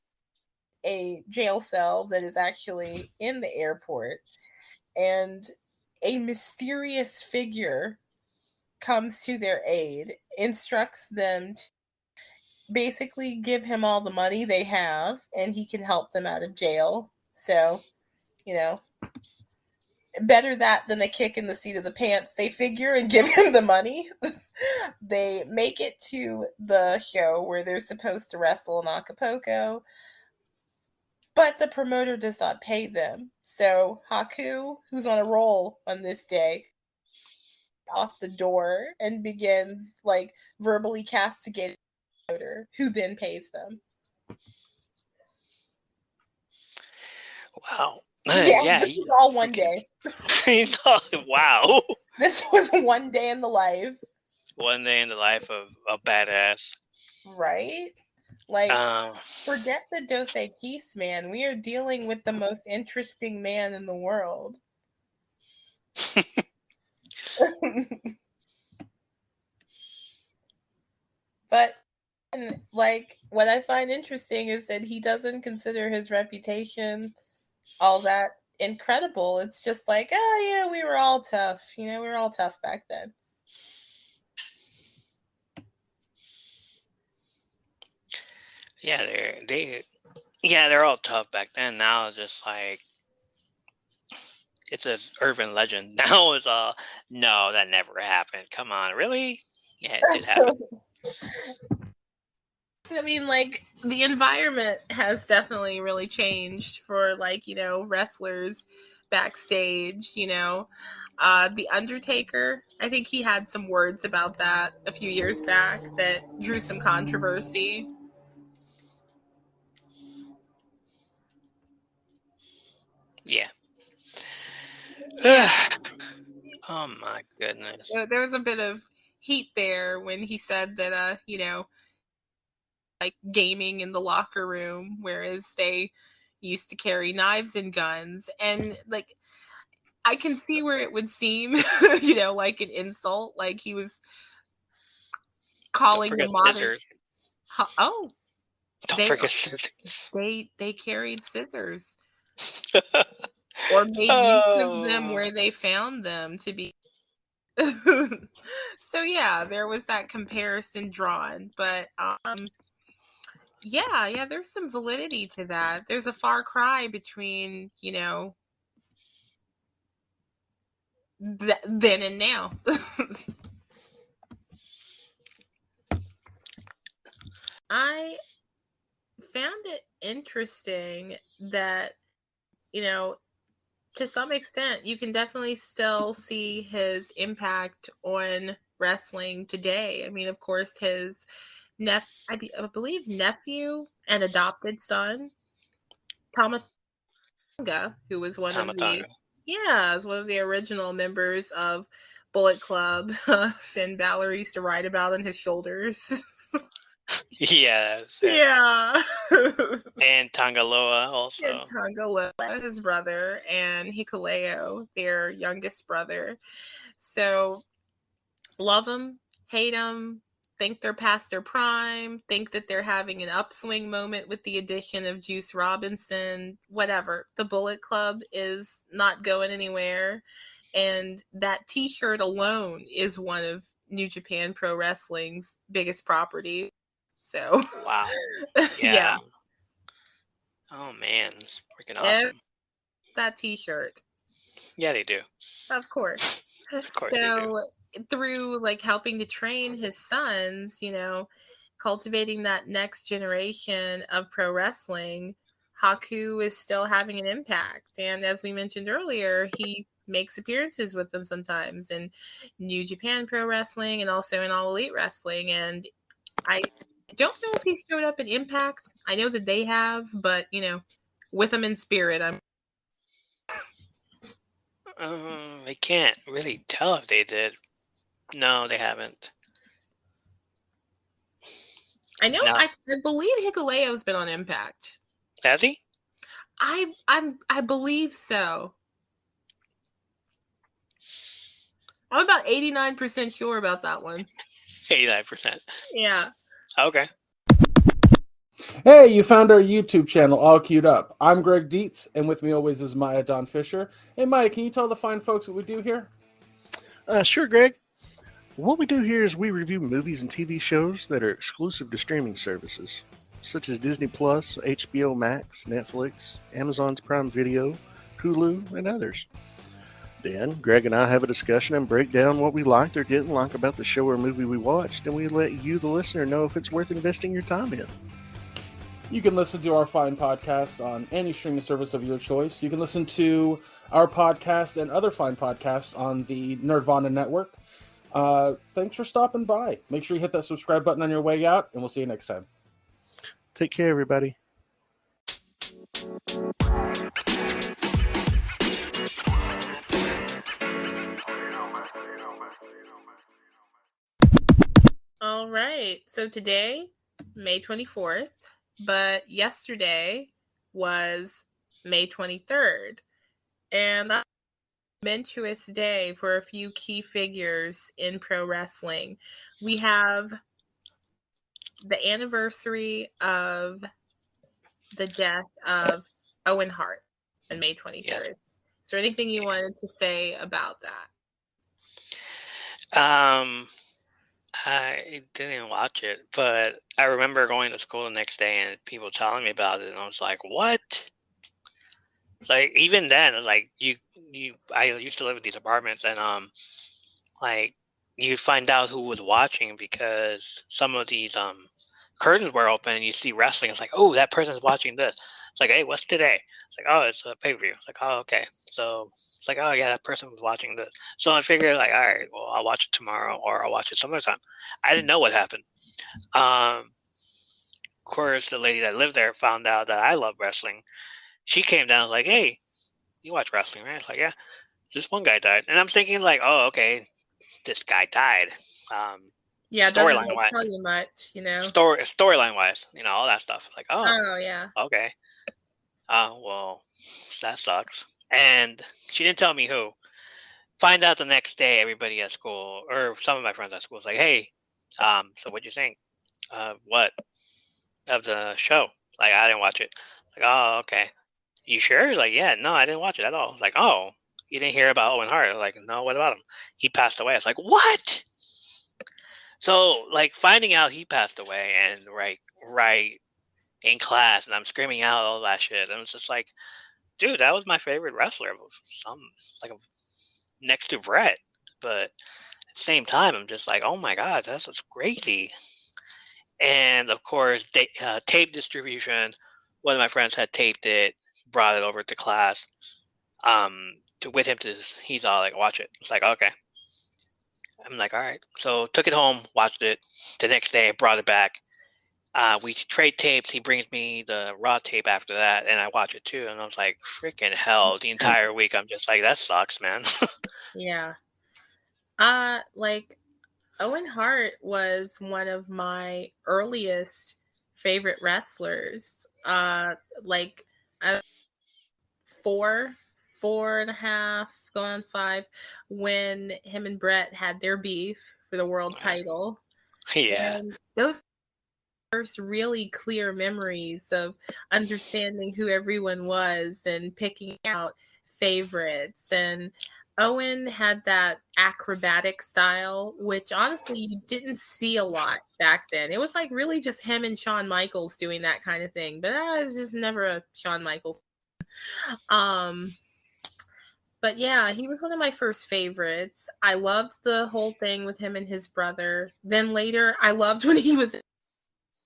a jail cell that is actually in the airport. And a mysterious figure comes to their aid, instructs them to basically give him all the money they have, and he can help them out of jail. So, better that than a kick in the seat of the pants, they figure, and give him the money. They make it to the show where they're supposed to wrestle in Acapulco, but the promoter does not pay them. So Haku, who's on a roll on this day, off the door and begins verbally castigating the promoter, who then pays them. Wow. Yeah, this was all one day. Wow. This was one day in the life. One day in the life of a badass. Right? Forget the Dos Equis, man. We are dealing with the most interesting man in the world. But what I find interesting is that he doesn't consider his reputation all that incredible. It's just we were all tough. We were all tough back then. Yeah, they're all tough back then. Now it's just it's an urban legend. Now it's all, no, that never happened. Come on, really? Yeah, it did happen. I mean, the environment has definitely really changed for wrestlers backstage. The Undertaker, I think he had some words about that a few years back that drew some controversy. Yeah. Oh my goodness. There was a bit of heat there when he said that gaming in the locker room, whereas they used to carry knives and guns. And I can see where it would seem like an insult, like he was calling the modern scissors. Oh, don't forget scissors. They carried scissors. Or made use of them where they found them to be. So yeah, there was that comparison drawn, but yeah, there's some validity to that. There's a far cry between then and now. I found it interesting that to some extent, you can definitely still see his impact on wrestling today. I mean, of course, his I believe nephew and adopted son, Tonga, who was one of the was one of the original members of Bullet Club. Finn Balor used to ride about on his shoulders. Yes. Yeah. And Tangaloa also. And Tangaloa, his brother, and Hikuleo, their youngest brother. So, love them, hate them, think they're past their prime, think that they're having an upswing moment with the addition of Juice Robinson, whatever. The Bullet Club is not going anywhere. And that t-shirt alone is one of New Japan Pro Wrestling's biggest properties. So, wow. Yeah. Oh, man. It's freaking awesome. That t-shirt. Yeah, they do. Of course. Of course they do. Through like helping to train his sons, cultivating that next generation of pro wrestling, Haku is still having an impact. And as we mentioned earlier, he makes appearances with them sometimes in New Japan Pro Wrestling and also in All Elite Wrestling. And I don't know if he showed up in Impact. I know that they have, but with them in spirit, I can't really tell if they did. No, they haven't. I know. No. I believe Hikuleo's been on Impact. Has he? I believe so. I'm about 89% sure about that one. 89%. Yeah. Okay. Hey, you found our YouTube channel all queued up. I'm Greg Dietz, and with me always is Maya Don Fisher. Hey, Maya, can you tell the fine folks what we do here? Sure, Greg. What we do here is we review movies and TV shows that are exclusive to streaming services, such as Disney+, HBO Max, Netflix, Amazon's Prime Video, Hulu, and others. Then, Greg and I have a discussion and break down what we liked or didn't like about the show or movie we watched, and we let you, the listener, know if it's worth investing your time in. You can listen to our fine podcast on any streaming service of your choice. You can listen to our podcast and other fine podcasts on the Nerdvana Network. Thanks for stopping by. Make sure you hit that subscribe button on your way out, and we'll see you next time. Take care, everybody. All right. So today, May 24th, but yesterday was May 23rd. And that's a momentous day for a few key figures in pro wrestling. We have the anniversary of the death of Owen Hart on May 23rd. Yes. Is there anything you wanted to say about that? I didn't watch it, but I remember going to school the next day and people telling me about it, and I was like, "What?" Like even then, like I used to live in these apartments, and like you'd find out who was watching because some of these curtains were open, and you see wrestling. It's like, "Oh, that person's watching this." It's like, "Hey, what's today?" It's like, "Oh, it's a pay-per-view." It's like, "Oh, okay." So it's like, "Oh, yeah, that person was watching this." So I figured, like, all right, well, I'll watch it tomorrow, or I'll watch it some other time. I didn't know what happened. Of course, the lady that lived there found out that I love wrestling. She came down and was like, "Hey, you watch wrestling, right?" It's like, "Yeah." This one guy died, and I'm thinking, like, "Oh, okay, this guy died." Yeah, storyline wise, tell you much, Storyline wise, all that stuff. Like, oh yeah, okay. Well, that sucks. And she didn't tell me who. Find out the next day, everybody at school, or some of my friends at school, was like, "Hey, so what'd you think? What of the show?" Like, I didn't watch it. Like, "Oh, okay. You sure?" Like, "Yeah, no, I didn't watch it at all." Like, "Oh, you didn't hear about Owen Hart?" Like, "No, what about him? He passed away." I was like, "What?" So, like, finding out he passed away and right in class, and I'm screaming out all that shit, and it's just like, dude, that was my favorite wrestler. Next to Brett. But at the same time, I'm just like, oh my God, that's just crazy. And of course, tape distribution. One of my friends had taped it, brought it over to class. With him he's all like, watch it. It's like, okay. I'm like, all right. So took it home, watched it. The next day, brought it back. we trade tapes. He brings me the Raw tape after that, and I watch it too. And I was like, freaking hell! The entire week, I'm just like, that sucks, man. Yeah. Like Owen Hart was one of my earliest favorite wrestlers. Like I 4.5, going on 5, when him and Brett had their beef for the world title. Yeah. And those first really clear memories of understanding who everyone was and picking out favorites. And Owen had that acrobatic style, which honestly you didn't see a lot back then. It was like really just him and Shawn Michaels doing that kind of thing, but I was just never a Shawn Michaels. But yeah, he was one of my first favorites. I loved the whole thing with him and his brother. Then later, I loved when he was in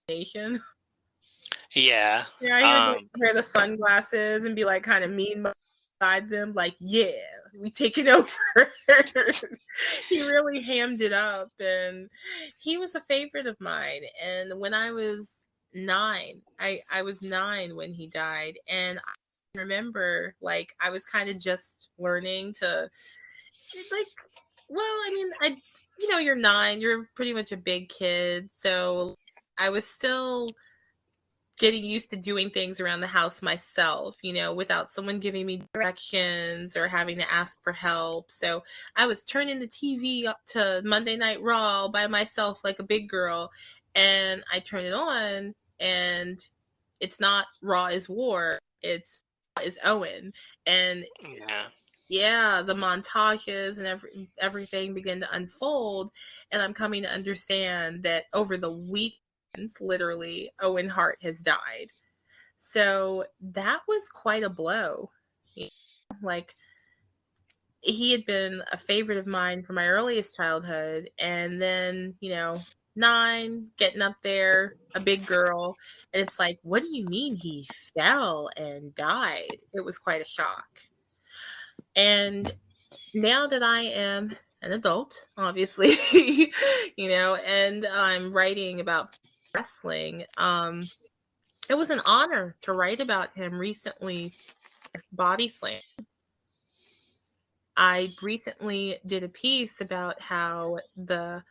Nation. Yeah. Yeah, he would like, wear the sunglasses and be like kind of mean beside them, like, yeah, we take it over. He really hammed it up, and he was a favorite of mine. And when I was 9, I was 9 when he died, and I remember like I was kind of just learning to like, well, I mean, you're 9, you're pretty much a big kid, so I was still getting used to doing things around the house myself, without someone giving me directions or having to ask for help. So I was turning the TV up to Monday Night Raw by myself like a big girl, and I turn it on, and it's not Raw is War, it's Raw is Owen. And yeah, the montages and everything begin to unfold, and I'm coming to understand that over the week, literally, Owen Hart has died. So that was quite a blow. Like, he had been a favorite of mine from my earliest childhood, and then 9, getting up there, a big girl, and it's like, what do you mean he fell and died? It was quite a shock. And now that I am an adult, obviously, and I'm writing about wrestling, it was an honor to write about him recently. Body Slam. I recently did a piece about how the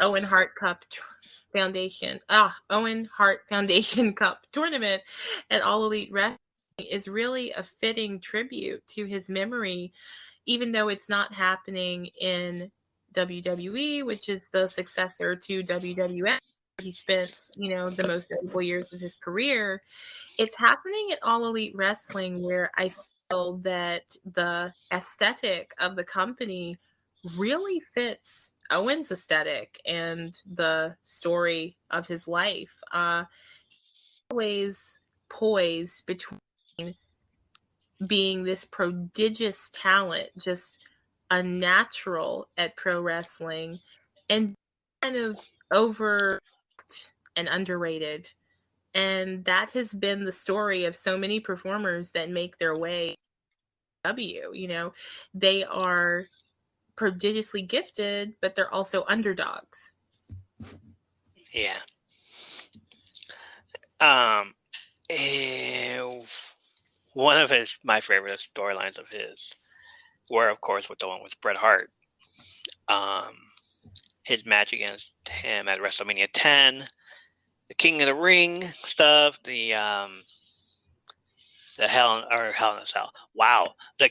Owen Hart Foundation Cup tournament at All Elite Wrestling is really a fitting tribute to his memory, even though it's not happening in WWE, which is the successor to WWF. He spent, the most notable years of his career. It's happening at All Elite Wrestling, where I feel that the aesthetic of the company really fits Owen's aesthetic and the story of his life. Always poised between being this prodigious talent, just a natural at pro wrestling, and kind of over and underrated. And that has been the story of so many performers that make their way to they are prodigiously gifted, but they're also underdogs. Yeah. One of my favorite storylines of his were, of course, with the one with Bret Hart. His match against him at WrestleMania 10, the King of the Ring stuff, the Hell in a Cell. Wow, the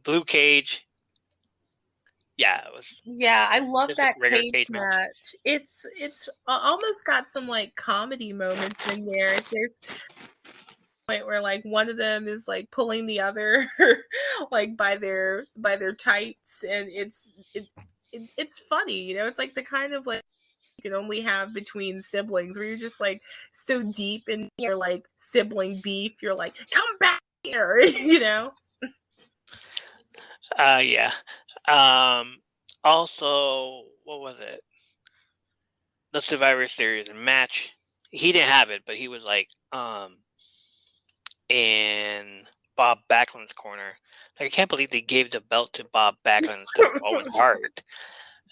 blue cage. Yeah, it was. Yeah, I love that cage match. It's almost got some like comedy moments in there. There's a point where like one of them is like pulling the other like by their tights, and it's funny, it's like the kind of like you can only have between siblings, where you're just like so deep in your like sibling beef, you're like, come back here. Yeah. Also, what was it? The Survivor Series match. He didn't have it, but he was like in Bob Backlund's corner. Like, I can't believe they gave the belt to Bob Backlund instead of Owen Hart.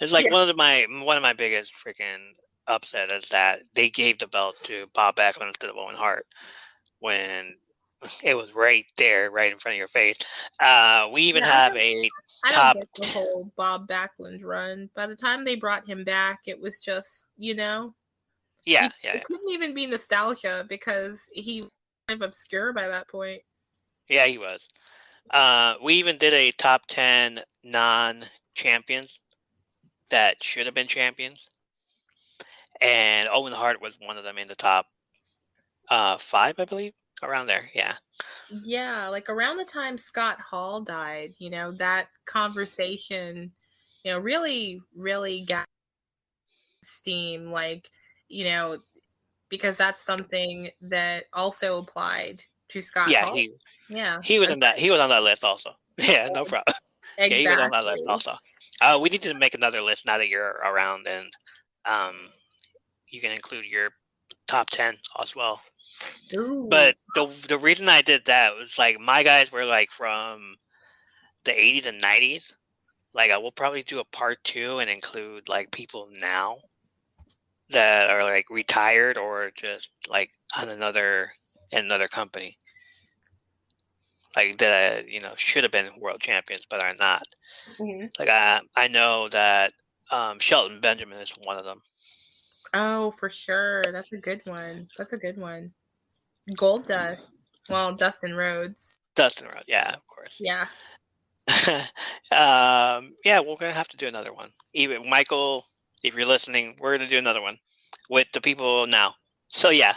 It's like one of my biggest freaking upset is that they gave the belt to Bob Backlund instead of Owen Hart when it was right there, right in front of your face. We even have a I don't top. get the whole Bob Backlund run. By the time they brought him back, it was just, Yeah. It couldn't even be nostalgia because he was kind of obscure by that point. Yeah, he was. We even did a top 10 non-champions that should have been champions. And Owen Hart was one of them in the top 5, I believe. Around there, yeah. Yeah, like around the time Scott Hall died, that conversation, really, really got steam, because that's something that also applied to Scott Hall. He was on that list also. Yeah, no problem. Exactly. Yeah, he was on that list also. We need to make another list now that you're around, and you can include your top 10 as well. Ooh. But the reason I did that was like my guys were like from the 80s and 90s. Like I will probably do a part 2 and include like people now that are like retired or just like on another company. Like that, should have been world champions but are not. Mm-hmm. Like I know that Shelton Benjamin is one of them. Oh, for sure. That's a good one. Gold Dust. Well, Dustin Rhodes. Yeah, of course. Yeah. Yeah, we're gonna have to do another one. Even Michael, if you're listening, we're gonna do another one with the people now. So yeah,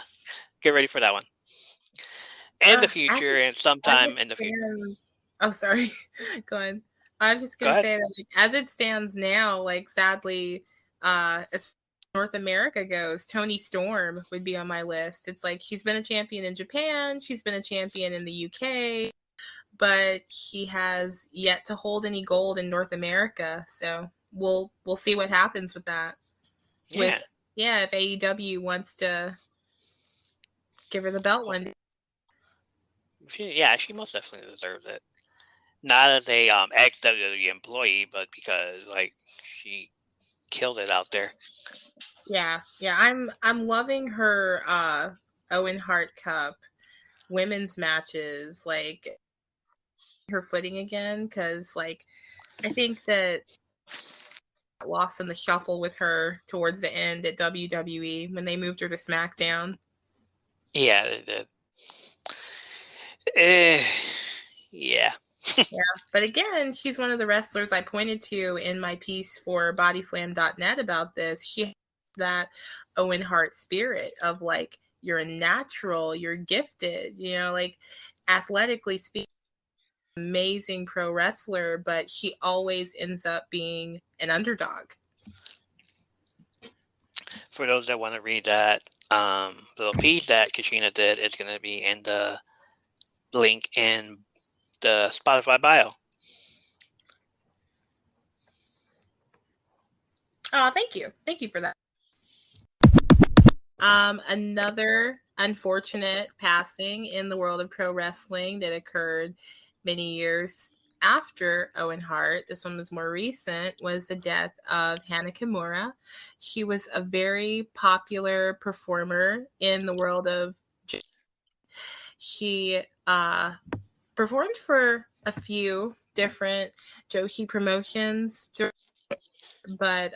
get ready for that one. In the future, and sometime in the future. Oh, sorry. Go ahead. I was just gonna say that, like, as it stands now, like sadly, as North America goes, Toni Storm would be on my list. It's like she's been a champion in Japan, she's been a champion in the UK, but she has yet to hold any gold in North America. So we'll see what happens with that. Yeah. If AEW wants to give her the belt one day. She most definitely deserves it. Not as a ex-WWE employee, but because like she killed it out there. Yeah. I'm loving her Owen Hart Cup women's matches, like her footing again, because like I think that lost in the shuffle with her towards the end at WWE when they moved her to SmackDown. Yeah, they did. Yeah. But again, she's one of the wrestlers I pointed to in my piece for bodyslam.net about this. She has that Owen Hart spirit of like, you're a natural, you're gifted, like athletically speaking, amazing pro wrestler, but she always ends up being an underdog. For those that want to read that little piece that Katrina did, it's going to be in the link in the Spotify bio. Oh, thank you for that. Another unfortunate passing in the world of pro wrestling that occurred many years after Owen Hart, this one was more recent, was the death of Hana Kimura. She was a very popular performer in the world of. She performed for a few different Joshi promotions, but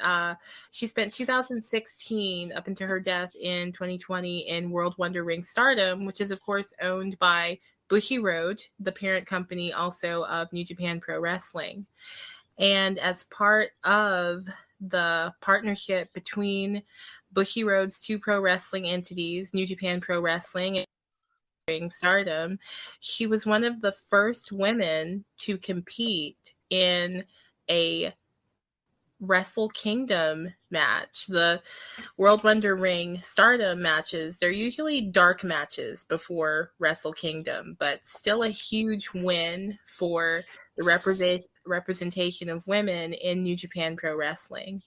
she spent 2016 up until her death in 2020 in World Wonder Ring Stardom, which is of course owned by Bushiroad, the parent company also of New Japan Pro Wrestling. And as part of the partnership between Bushiroad's two pro wrestling entities, New Japan Pro Wrestling and Ring Stardom, she was one of the first women to compete in a Wrestle Kingdom match. The World Wonder Ring Stardom matches, they're usually dark matches before Wrestle Kingdom, but still a huge win for the representation of women in New Japan Pro Wrestling.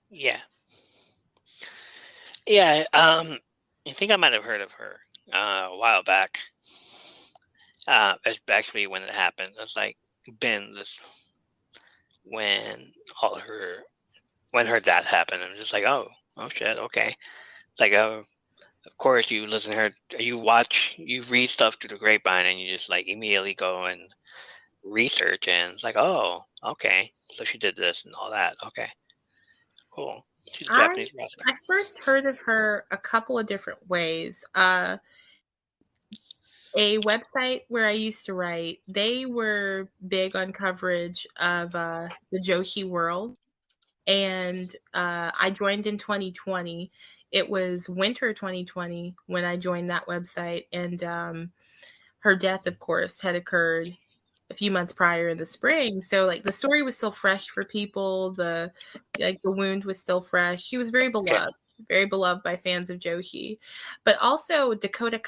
Yeah, I think I might have heard of her a while back. Actually, when it happened, it's like been this when all her when heard that happen. I'm just like, oh shit, okay. It's like, of course you listen to her, you read stuff through the grapevine, and you just like immediately go and research, and it's like, oh, okay, so she did this and all that. Okay, cool. She's a Japanese wrestler. I first heard of her a couple of different ways. A website where I used to write, they were big on coverage of the Joshi world. And I joined in 2020. It was winter 2020 when I joined that website. And her death, of course, had occurred a few months prior in the spring. So like the story was still fresh for people. The wound was still fresh. She was very beloved by fans of Joshi. But also Dakota,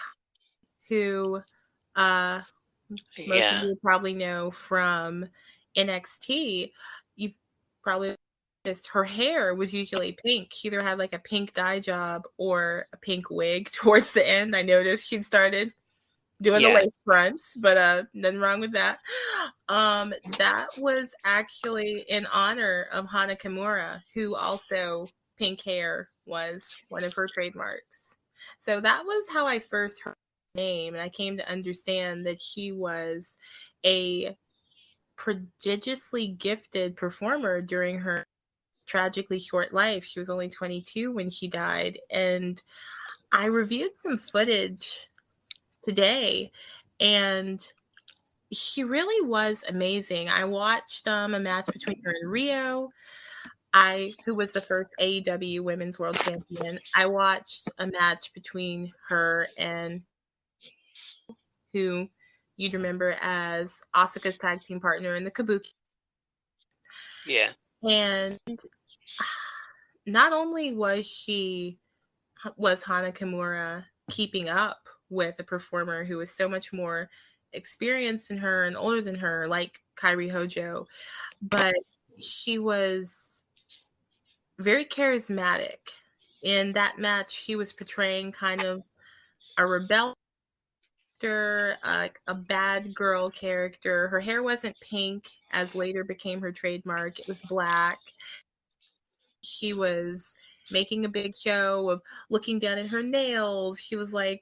who most of you probably know from NXT. You probably noticed her hair was usually pink. She either had like a pink dye job or a pink wig towards the end. I noticed she'd started doing the lace fronts, but nothing wrong with that. That was actually in honor of Hana Kimura, who also pink hair was one of her trademarks. So that was how I first heard her name, and I came to understand that she was a prodigiously gifted performer during her tragically short life. She was only 22 when she died, and I reviewed some footage today, and she really was amazing. I watched a match between her and Rio, who was the first AEW Women's World Champion. I watched a match between her and who you'd remember as Asuka's tag team partner in the Kabuki. Yeah. And not only was Hana Kimura keeping up with a performer who was so much more experienced than her and older than her, like Kairi Hojo, but she was very charismatic. In that match, she was portraying kind of a rebel character, a bad girl character. Her hair wasn't pink, as later became her trademark. It was black. She was making a big show of looking down at her nails. She was like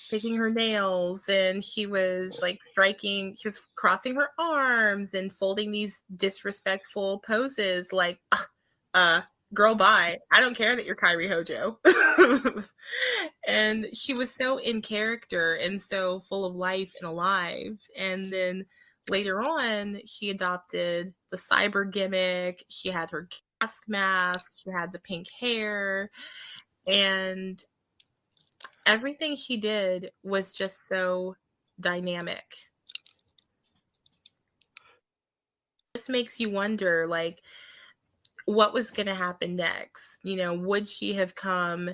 picking her nails, and she was like she was crossing her arms and folding these disrespectful poses like, girl, bye. I don't care that you're Kairi Hojo. And she was so in character and so full of life and alive. And then later on, she adopted the cyber gimmick. She had her mask. She had the pink hair. And everything she did was just so dynamic. This makes you wonder, like, what was going to happen next? You know, would she have come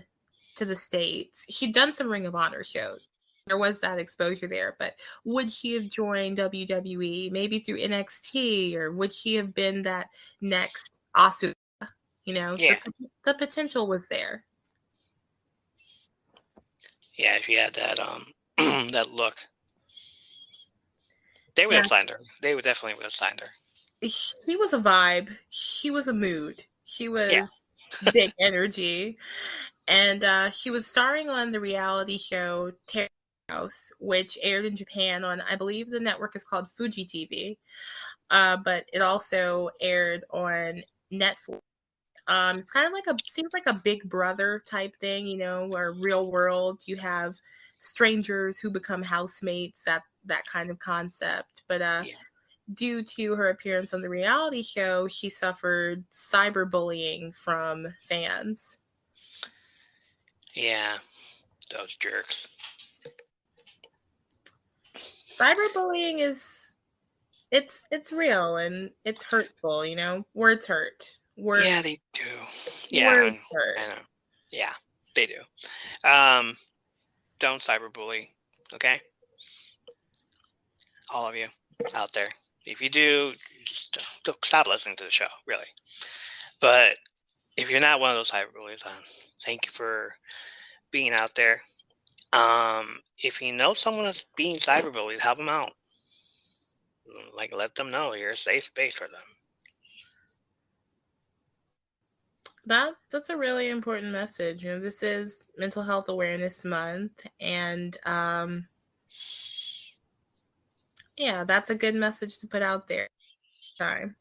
to the States? She'd done some Ring of Honor shows. There was that exposure there, but would she have joined WWE maybe through NXT, or would she have been that next Asuka? You know, the potential was there. Yeah, she had that that look. They would have signed her. They would definitely have signed her. She was a vibe. She was a mood. She was big energy. And she was starring on the reality show Terrace House, which aired in Japan on, I believe the network is called Fuji TV. But it also aired on Netflix. It's kind of seems like a Big Brother type thing, you know, where real world you have strangers who become housemates, that kind of concept. But due to her appearance on the reality show, she suffered cyberbullying from fans. Yeah, those jerks. Cyberbullying it's real and it's hurtful, you know. Words hurt. Yeah, they do. Yeah, words hurt. I know. Yeah, they do. Don't cyberbully, okay? All of you out there. If you do, just don't stop listening to the show, really. But if you're not one of those cyberbullies, thank you for being out there. If you know someone that's being cyberbullied, help them out. Like, let them know you're a safe space for them. That's a really important message. This is Mental Health Awareness Month, and yeah, that's a good message to put out there. Time.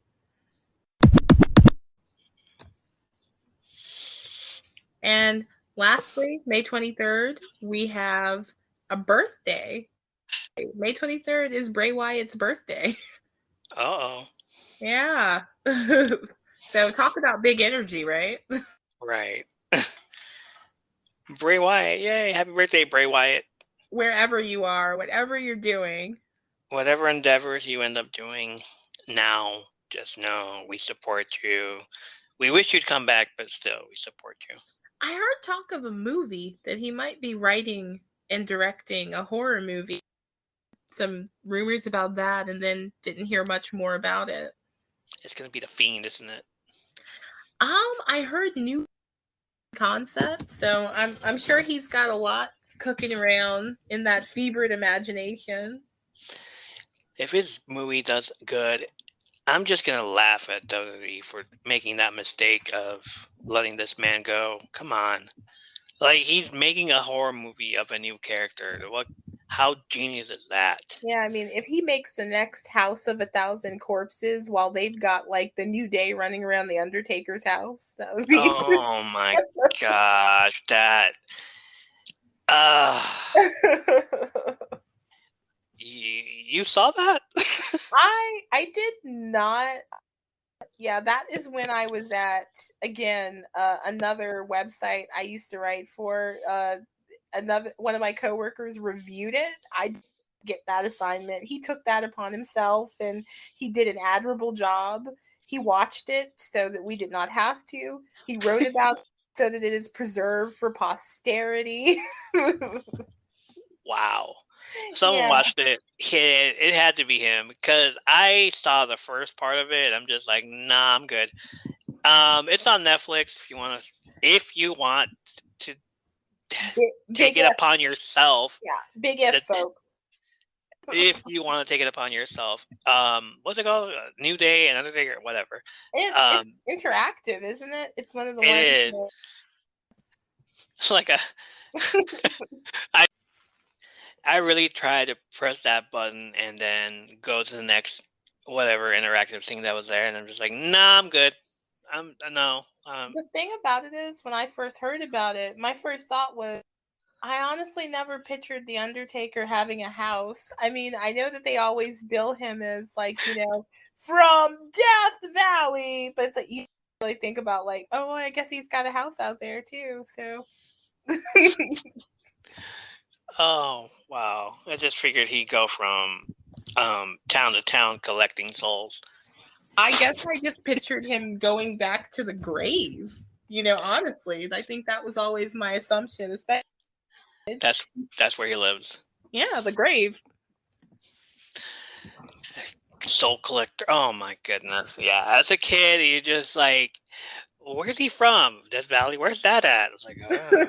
And lastly, May 23rd, we have a birthday. May 23rd is Bray Wyatt's birthday. Uh-oh. Yeah. So talk about big energy, right? Right. Bray Wyatt. Yay. Happy birthday, Bray Wyatt. Wherever you are, whatever you're doing. Whatever endeavors you end up doing now, just know we support you. We wish you'd come back, but still, we support you. I heard talk of a movie that he might be writing and directing, a horror movie. Some rumors about that, and then didn't hear much more about it. It's going to be The Fiend, isn't it? I heard new concept, so I'm sure he's got a lot cooking around in that fevered imagination. If his movie does good, I'm just going to laugh at WWE for making that mistake of letting this man go. Come on. Like, he's making a horror movie of a new character. How genius is that? Yeah, I mean, if he makes the next House of 1,000 Corpses while they've got, like, the New Day running around the Undertaker's house, that would be... Oh, my gosh. That... You saw that? I did not. Yeah, that is when I was at, again, another website I used to write for. One of my coworkers reviewed it. I didn't get that assignment. He took that upon himself, and he did an admirable job. He watched it so that we did not have to. He wrote about it so that it is preserved for posterity. Wow. Someone watched it. It had to be him, because I saw the first part of it. I'm just like, nah, I'm good. It's on Netflix if you want to take it upon yourself. Yeah, big if, folks. If you want to take it upon yourself. What's it called? New Day and Undertaker, whatever. It's interactive, isn't it? It's one of the ones. It is. It's like a... I really tried to press that button and then go to the next whatever interactive thing that was there, and I'm just like, nah, I'm good. No. The thing about it is, when I first heard about it, my first thought was, I honestly never pictured The Undertaker having a house. I mean, I know that they always bill him as, like, from Death Valley, but it's like, you really think about, like, oh, I guess he's got a house out there too, so... Oh, wow. I just figured he'd go from town to town collecting souls. I guess I just pictured him going back to the grave. Honestly, I think that was always my assumption. Especially that's where he lives. Yeah, the grave. Soul collector. Oh my goodness. Yeah, as a kid, you just like, where's he from? Death Valley? Where's that at? I was like, oh.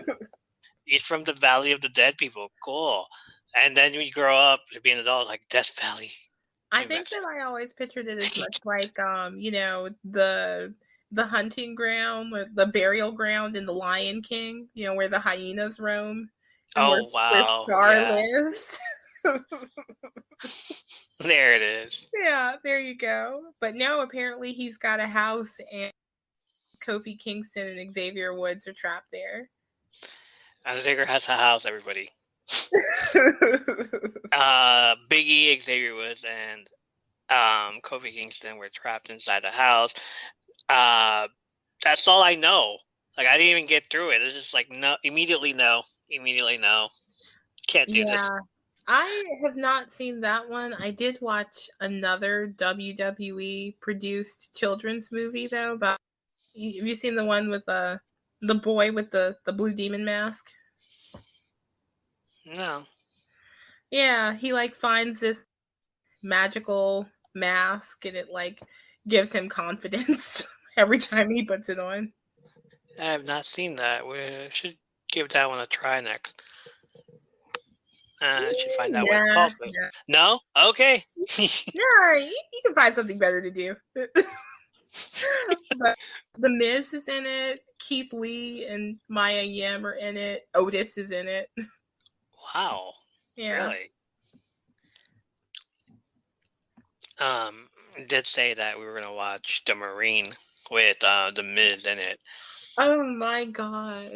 He's from the Valley of the Dead people. Cool. And then when you grow up to be an adult, like Death Valley. I think that I always pictured it as much like, the hunting ground, the burial ground in The Lion King, where the hyenas roam. Where Scar lives. There it is. Yeah, there you go. But no, apparently he's got a house, and Kofi Kingston and Xavier Woods are trapped there. Undertaker has a house, everybody. Biggie, Xavier Woods, and Kofi Kingston were trapped inside the house. That's all I know. Like, I didn't even get through it. It's just like, no. Immediately no. Can't do this. I have not seen that one. I did watch another WWE produced children's movie though. But have you seen the one with the boy with the blue demon mask? No. Yeah, he finds this magical mask, and it gives him confidence every time he puts it on. I have not seen that. We should give that one a try next. I should find that one. Yeah. No? Okay. Yeah, you can find something better to do. But The Miz is in it. Keith Lee and Maya Yim are in it. Otis is in it. Wow. Yeah. Really? Did say that we were gonna watch The Marine with the Miz in it. Oh my god.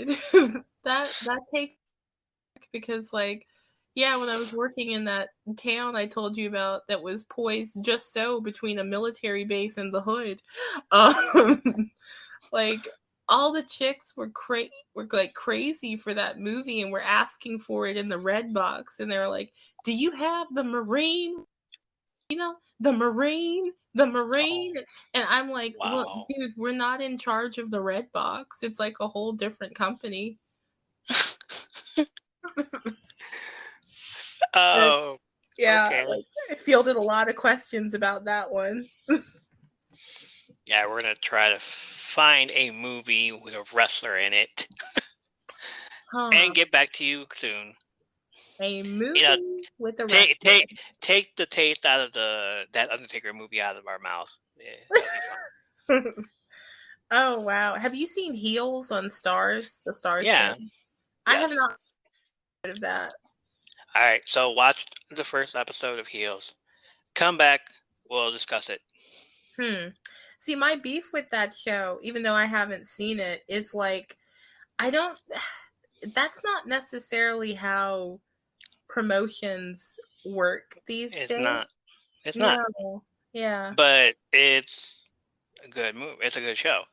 that takes, because like, yeah, when I was working in that town I told you about that was poised just so between a military base and the hood. Like all the chicks were like crazy for that movie and were asking for it in the red box, and they were like, "Do you have the Marine? You know, the Marine." Oh, And I'm like, "Well, wow. dude, we're not in charge of the red box. It's like a whole different company." Oh, Yeah, okay. like I fielded a lot of questions about that one. Yeah, we're gonna try to find a movie with a wrestler in it Huh. and get back to you soon. A movie with the Take wrestler. take the taste out of that Undertaker movie out of our mouth. Yeah, that'll be fun. Oh wow! Have you seen Heels on Stars? The Stars Yeah. channel? I Yes. have not heard of that. All right, so watch the first episode of Heels. Come back, we'll discuss it. See, my beef with that show, even though I haven't seen it, is like that's not necessarily how promotions work these It's days. not. It's not. No. Yeah. But it's a good movie. It's a good show.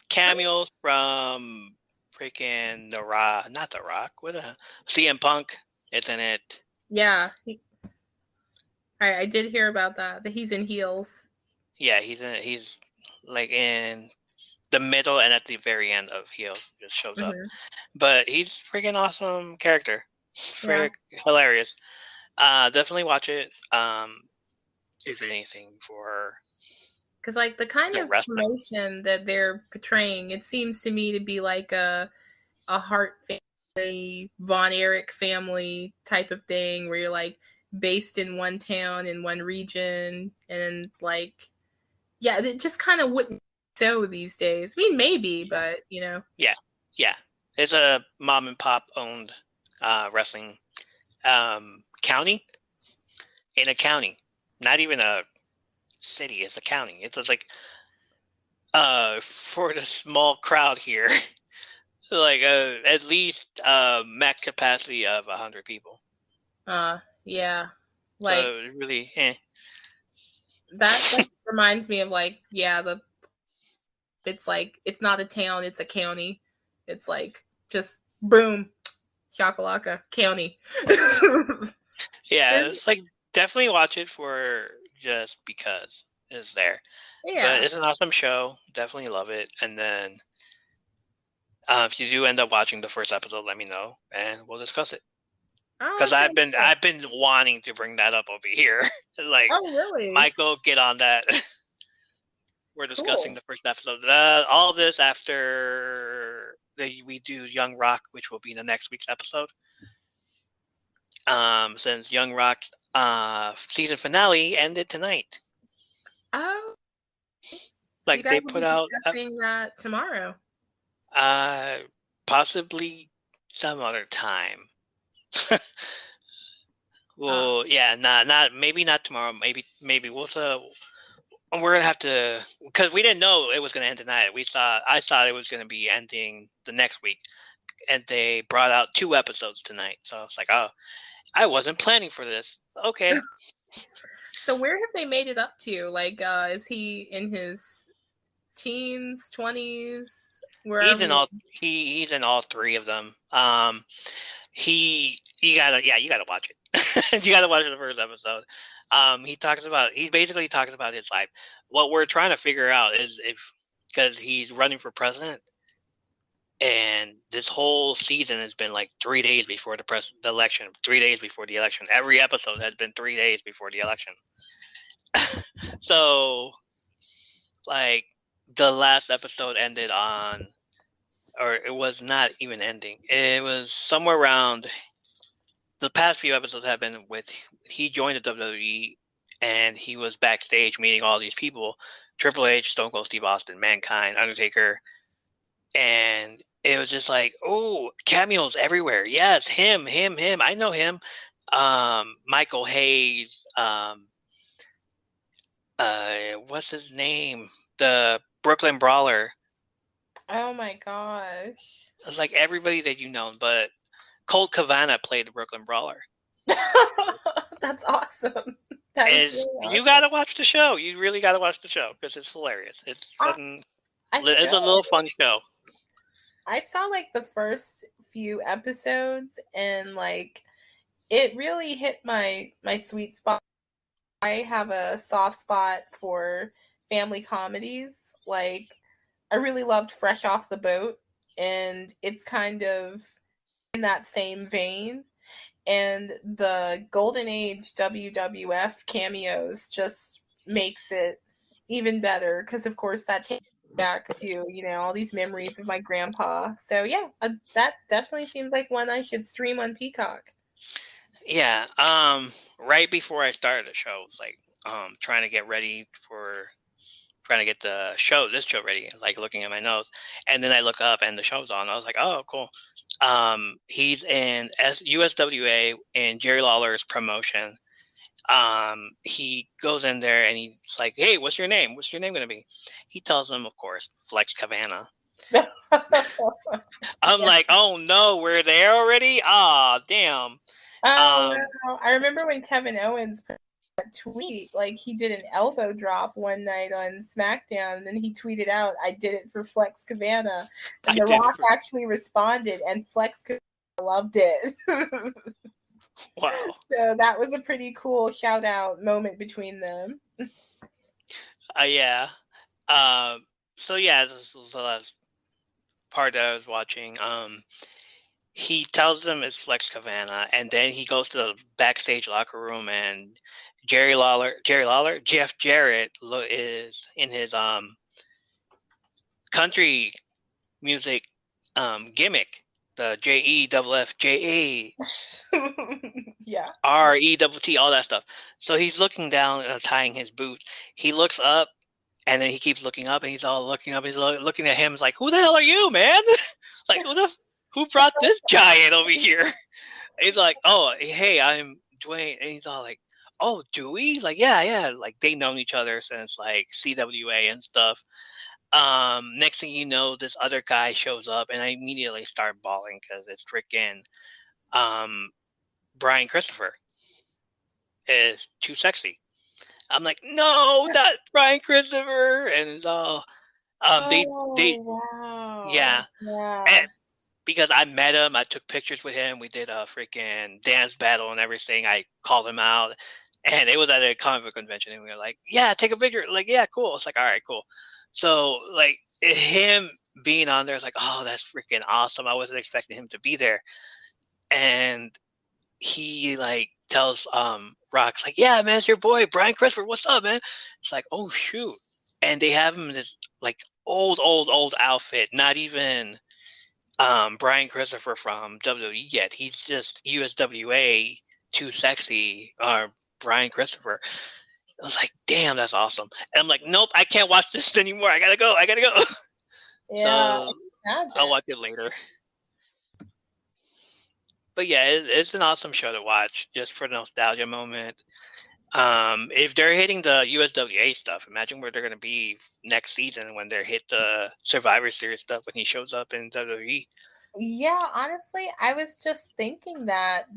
Cameos from freaking The Rock, not The Rock. What the hell? CM Punk is in it. Yeah. I did hear about that he's in Heels. Yeah, he's like in the middle and at the very end of Heels, just shows up. But he's a freaking awesome character. Very hilarious. Definitely watch it. If anything, for because like the kind the of wrestling promotion that they're portraying, it seems to me to be like a Hart family, Von Erich family type of thing, where you're like based in one town in one region, and like, yeah, it just kind of wouldn't so these days. I mean, maybe, but you know. Yeah. It's a mom and pop owned wrestling county. In a county, not even a city. It's a county. It's like for the small crowd here, like at least max capacity of 100 people. Yeah, like so really, that reminds me of like, yeah, it's like it's not a town, it's a county. It's like just boom, shakalaka county. Yeah, it's like definitely watch it for just because it's there. Yeah, but it's an awesome show. Definitely love it. And then if you do end up watching the first episode, let me know and we'll discuss it. Because I've been wanting to bring that up over here. Like, oh really? Michael, get on that. We're discussing the first episode. All this after we do Young Rock, which will be the next week's episode. Since Young Rock's season finale ended tonight. Oh, like so they put out discussing that tomorrow. Possibly some other time. Well, yeah, not maybe not tomorrow. Maybe we'll. We're gonna have to, because we didn't know it was gonna end tonight. I thought it was gonna be ending the next week, and they brought out 2 episodes tonight. So I was like, oh, I wasn't planning for this. Okay. So where have they made it up to? Like, is he in his teens, 20s? He's in all. He's in all 3 of them. You gotta watch it. You gotta watch the first episode. He basically talks about his life. What we're trying to figure out is because he's running for president, and this whole season has been like 3 days before the election. 3 days before the election. Every episode has been 3 days before the election. So, like, the last episode ended on, or it was not even ending. It was somewhere around. The past few episodes have been with he joined the WWE and he was backstage meeting all these people: Triple H, Stone Cold Steve Austin, Mankind, Undertaker, and it was just like, oh, cameos everywhere. Yes, him. I know him. Michael Hayes. What's his name? The Brooklyn Brawler. Oh my gosh. It's like everybody that you know, but Colt Cabana played the Brooklyn Brawler. That's awesome. That is really awesome. You gotta watch the show. You really gotta watch the show because it's hilarious. It's fun. It's a little fun show. I saw like the first few episodes, and like it really hit my sweet spot. I have a soft spot for family comedies. Like, I really loved Fresh Off the Boat, and it's kind of in that same vein. And the Golden Age WWF cameos just makes it even better, because of course that takes me back to, all these memories of my grandpa. So yeah, that definitely seems like one I should stream on Peacock. Yeah. Right before I started the show, it was like trying to get this show ready, like looking at my notes, and then I look up and the show's on. I was like, oh, cool. He's in USWA in Jerry Lawler's promotion. He goes in there and he's like, hey, what's your name? What's your name going to be? He tells him, of course, Flex Cabana. I'm like, oh no, we're there already? Ah, damn. Oh, no. I remember when Kevin Owens put that tweet, like he did an elbow drop one night on SmackDown, and then he tweeted out, I did it for Flex Cabana. And The Rock actually responded, and Flex Cabana loved it. Wow. So that was a pretty cool shout out moment between them. Yeah. So yeah, this was the last part that I was watching. He tells them it's Flex Cabana, and then he goes to the backstage locker room, and Jeff Jarrett is in his country music gimmick, the JEFFJA, yeah, RETT, all that stuff. So he's looking down and tying his boot. He looks up, and then he keeps looking up, and he's all looking up. He's looking at him. He's like, "Who the hell are you, man? Like, who brought this giant over here?" He's like, "Oh, hey, I'm Dwayne." And he's all like, "Oh, do we?" Like, yeah. Like, they known each other since like CWA and stuff. Next thing you know, this other guy shows up, and I immediately start bawling because it's freaking Brian Christopher is too sexy. I'm like, no, not Brian Christopher, and it's all wow. Yeah. And because I met him, I took pictures with him. We did a freaking dance battle and everything. I called him out, and it was at a comic book convention, and we were like, yeah, take a picture. Like, yeah, cool. It's like, all right, cool. So like him being on there is like, oh, that's freaking awesome. I wasn't expecting him to be there. And he like tells Rock's like, yeah, man, it's your boy Brian Christopher. What's up, man? It's like, oh shoot. And they have him in this like old outfit, not even Brian Christopher from WWE yet. He's just USWA too sexy, Brian Christopher. I was like, damn, that's awesome. And I'm like, nope, I can't watch this anymore. I gotta go. Yeah, so I'll watch it later. But yeah, it's an awesome show to watch just for the nostalgia moment. If they're hitting the USWA stuff, imagine where they're going to be next season when they're hit the Survivor Series stuff when he shows up in WWE. Yeah, honestly, I was just thinking that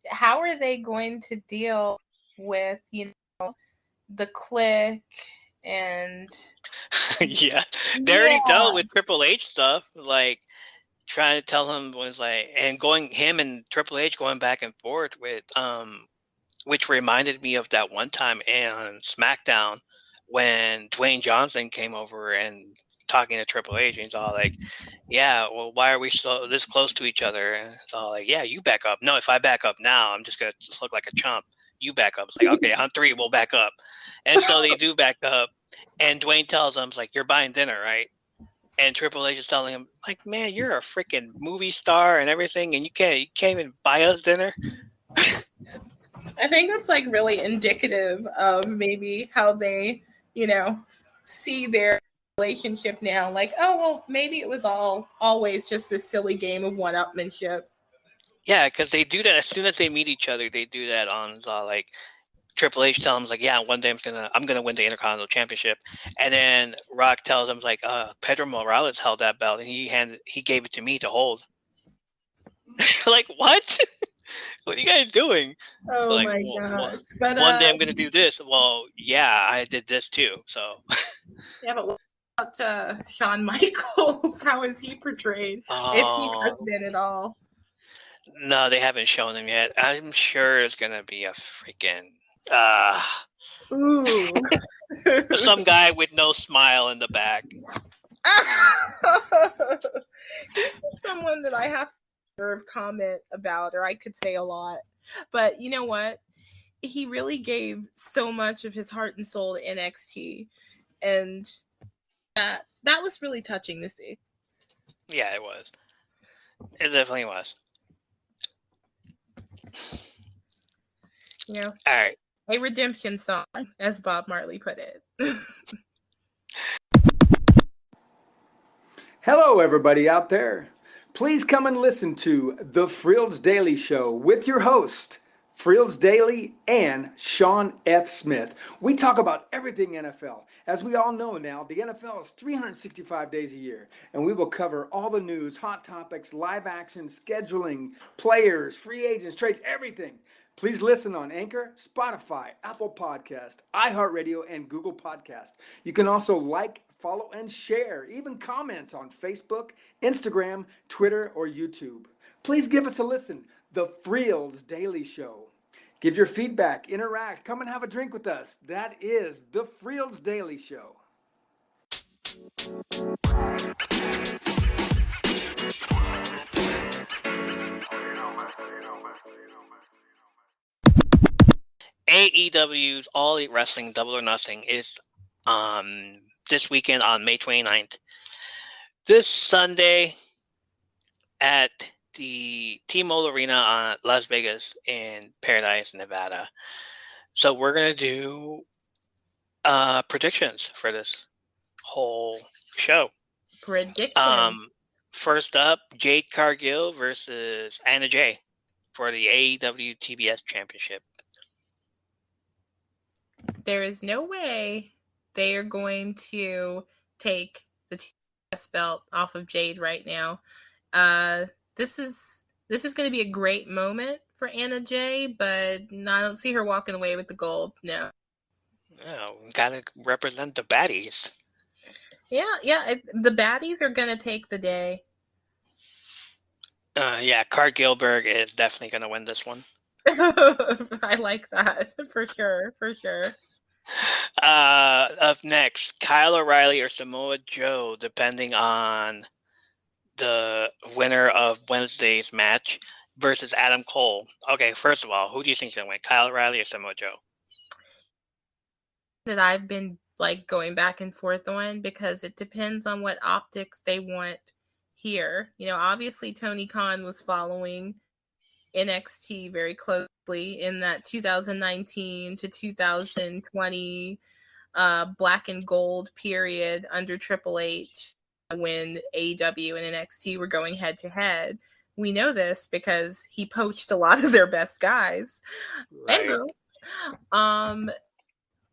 how are they going to deal with, the Clique and yeah, they already dealt with Triple H stuff, like trying to tell him was like, and him and Triple H going back and forth with which reminded me of that one time on SmackDown when Dwayne Johnson came over and talking to Triple H, and he's all like, yeah, well, why are we so this close to each other? And it's all like, yeah, you back up. No, if I back up now, I'm just gonna look like a chump. You back up. It's like, okay, on 3, we'll back up. And so they do back up, and Dwayne tells him, like, you're buying dinner, right? And Triple H is telling him, like, man, you're a freaking movie star and everything, and you can't even buy us dinner. I think that's like really indicative of maybe how they, see their relationship now. Like, oh, well, maybe it was always just a silly game of one-upmanship. Yeah, because they do that as soon as they meet each other. They do that on like Triple H tells him like, yeah, one day I'm gonna win the Intercontinental Championship, and then Rock tells him like, Pedro Morales held that belt and he gave it to me to hold. Like, what? What are you guys doing? Oh like, my gosh! But one day I'm gonna do this. Well, yeah, I did this too. So yeah, but what about Shawn Michaels? How is he portrayed? If he has been at all? No, they haven't shown him yet. I'm sure it's gonna be a freaking ooh, some guy with no smile in the back. He's just someone that I have to reserve comment about, or I could say a lot. But you know what? He really gave so much of his heart and soul to NXT, and that was really touching to see. Yeah, it was. It definitely was. All right. A redemption song, as Bob Marley put it. Hello, everybody out there. Please come and listen to The Frills Daily Show with your host, Frills Daily and Sean F. Smith. We talk about everything NFL. As we all know now, the NFL is 365 days a year, and we will cover all the news, hot topics, live action, scheduling, players, free agents, trades, everything. Please listen on Anchor, Spotify, Apple Podcast, iHeartRadio, and Google Podcast. You can also like, follow, and share, even comment on Facebook, Instagram, Twitter, or YouTube. Please give us a listen. The Frills Daily Show. Give your feedback, interact, come and have a drink with us. That is The Frills Daily Show. AEW's All Elite Wrestling Double or Nothing is this weekend on May 29th. This Sunday at the T-Mobile Arena in Las Vegas in Paradise, Nevada. So we're going to do predictions for this whole show. Predictions. First up, Jade Cargill versus Anna Jay for the AEW TBS Championship. There is no way they are going to take the TBS belt off of Jade right now. This is going to be a great moment for Anna Jay, but I don't see her walking away with the gold. No. Oh, gotta represent the baddies. Yeah. The baddies are going to take the day. Yeah, Cart Gilberg is definitely going to win this one. I like that for sure. Up next, Kyle O'Reilly or Samoa Joe, depending on the winner of Wednesday's match, versus Adam Cole. Okay, first of all, who do you think is going to win, Kyle O'Reilly or Samoa Joe? That I've been like going back and forth on, because it depends on what optics they want here. Obviously Tony Khan was following NXT very closely in that 2019 to 2020 black and gold period under Triple H, when AEW and NXT were going head to head. We know this because he poached a lot of their best guys and girls.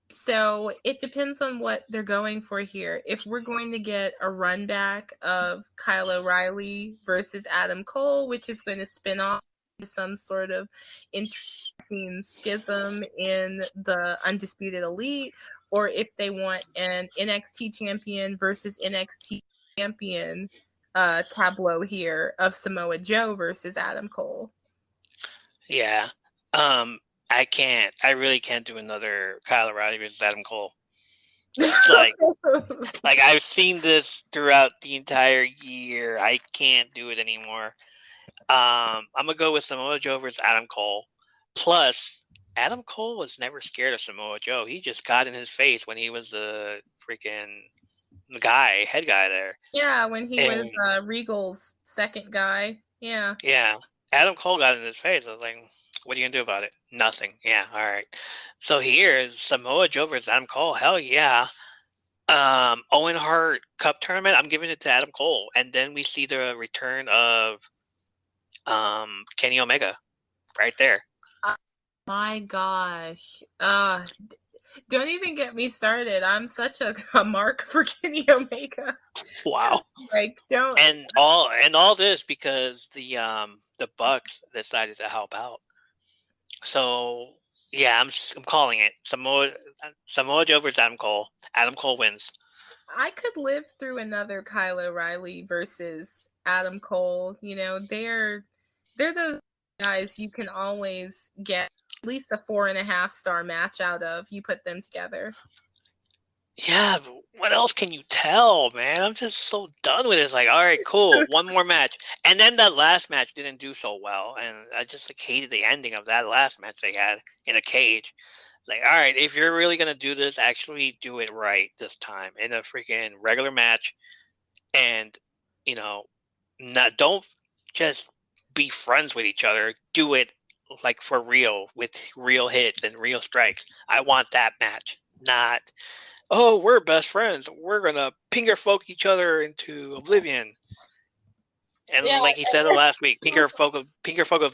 So it depends on what they're going for here. If we're going to get a run back of Kyle O'Reilly versus Adam Cole, which is going to spin off some sort of interesting schism in the Undisputed Elite, or if they want an NXT champion versus NXT champion tableau here of Samoa Joe versus Adam Cole. Yeah. I really can't do another Kyle O'Reilly versus Adam Cole. Like I've seen this throughout the entire year. I can't do it anymore. I'm gonna go with Samoa Joe versus Adam Cole. Plus, Adam Cole was never scared of Samoa Joe. He just got in his face when he was the freaking head guy there. Yeah, when he was Regal's second guy. Yeah. Yeah. Adam Cole got in his face. I was like, What are you gonna do about it? Nothing. Yeah, all right. So here's Samoa Joe versus Adam Cole. Hell yeah. Owen Hart Cup tournament. I'm giving it to Adam Cole, and then we see the return of Kenny Omega right there. My gosh. Don't even get me started. I'm such a mark for Kenny Omega. Wow. Like, don't. And all this because the Bucks decided to help out. So yeah, I'm calling it Samoa Joe versus Adam Cole. Adam Cole wins. I could live through another Kyle O'Reilly versus Adam Cole. You know, they're those guys you can always get at least a 4.5-star match out of. You put them together. Yeah, but what else can you tell, man? I'm just so done with it. It's like, all right, cool, one more match. And then that last match didn't do so well, and I just hated the ending of that last match they had in a cage. Like, all right, if you're really gonna do this, actually do it right this time in a freaking regular match, and don't just be friends with each other. Do it like for real with real hits and real strikes. I want that match, not. Oh, we're best friends. We're gonna finger folk each other into oblivion. And like he said last week, finger folk of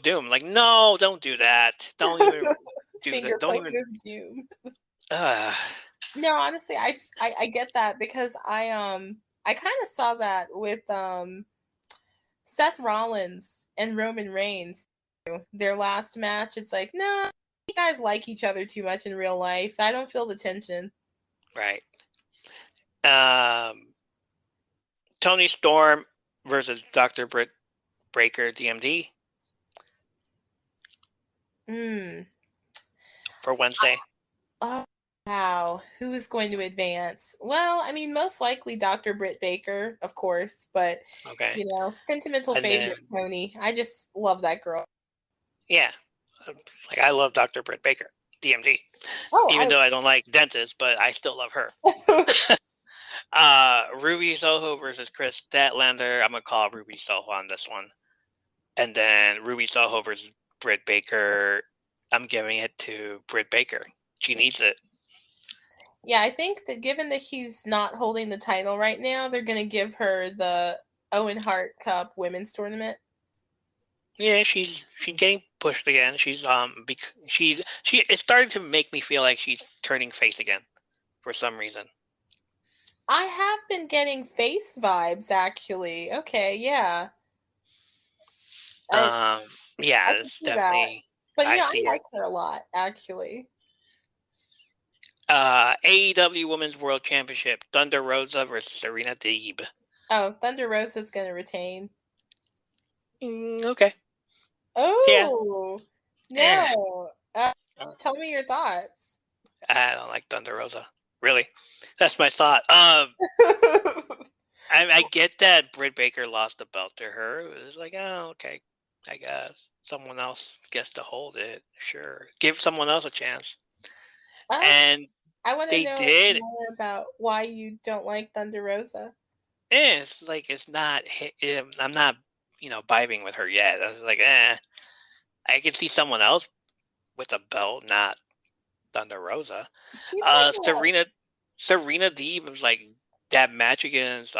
doom. Like, no, don't do that. Don't even do that. Don't even. Doom. No, honestly, I get that because I kind of saw that with Seth Rollins and Roman Reigns. Their last match, it's like, no, you guys like each other too much in real life. I don't feel the tension. Right. Tony Storm versus Dr. Britt Baker, DMD. For Wednesday. Oh, wow. Who is going to advance? Well, I mean, most likely Dr. Britt Baker, of course, but, okay. Sentimental favorite, Tony. I just love that girl. Yeah. Like, I love Dr. Britt Baker. DMD. Even though I don't like dentists, but I still love her. Ruby Soho versus Chris Statlander. I'm gonna call Ruby Soho on this one. And then Ruby Soho versus Britt Baker. I'm giving it to Britt Baker. She needs it. Yeah, I think that given that she's not holding the title right now, they're gonna give her the Owen Hart Cup Women's Tournament. Yeah, she's getting pushed again. She's it's starting to make me feel like she's turning face again for some reason. I have been getting face vibes actually. Okay, yeah. Yeah, it's definitely. But I like her a lot actually. AEW Women's World Championship: Thunder Rosa versus Serena Deeb. Oh, Thunder Rosa's gonna retain. Okay. Oh, yeah. No. Tell me your thoughts. I don't like Thunder Rosa. Really? That's my thought. I get that Britt Baker lost the belt to her. It was like, oh, okay. I guess someone else gets to hold it. Sure. Give someone else a chance. And I want to know more about why you don't like Thunder Rosa. It's like, it's not, I'm not, vibing with her yet. I was like, I could see someone else with a belt, not Thunder Rosa. Serena Deeb was like that match against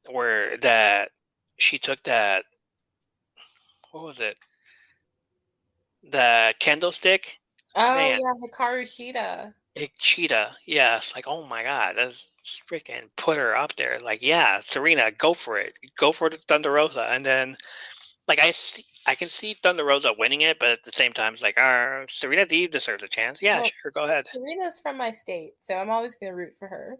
where that she took that, what was it? The candlestick. Oh yeah, Hikaru Shida. Cheetah, yeah. It's like, oh my god, that's freaking put her up there. Like, yeah, Serena, go for it. Go for the Thunder Rosa. And then, like, I can see Thunder Rosa winning it, but at the same time, it's like, Serena Deeb deserves a chance. Yeah, sure, go ahead. Serena's from my state, so I'm always going to root for her.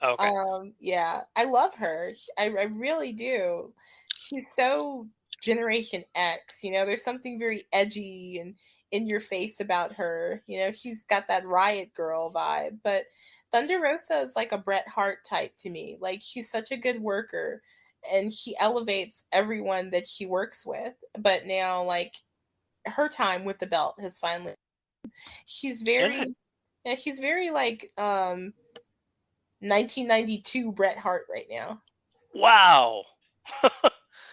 Okay. Yeah, I love her. I really do. She's so Generation X. There's something very edgy and in your face about her. She's got that Riot Girl vibe. But Thunder Rosa is like a Bret Hart type to me. Like, she's such a good worker, and she elevates everyone that she works with. But now, like, her time with the belt has finally. She's very like 1992 Bret Hart right now. Wow.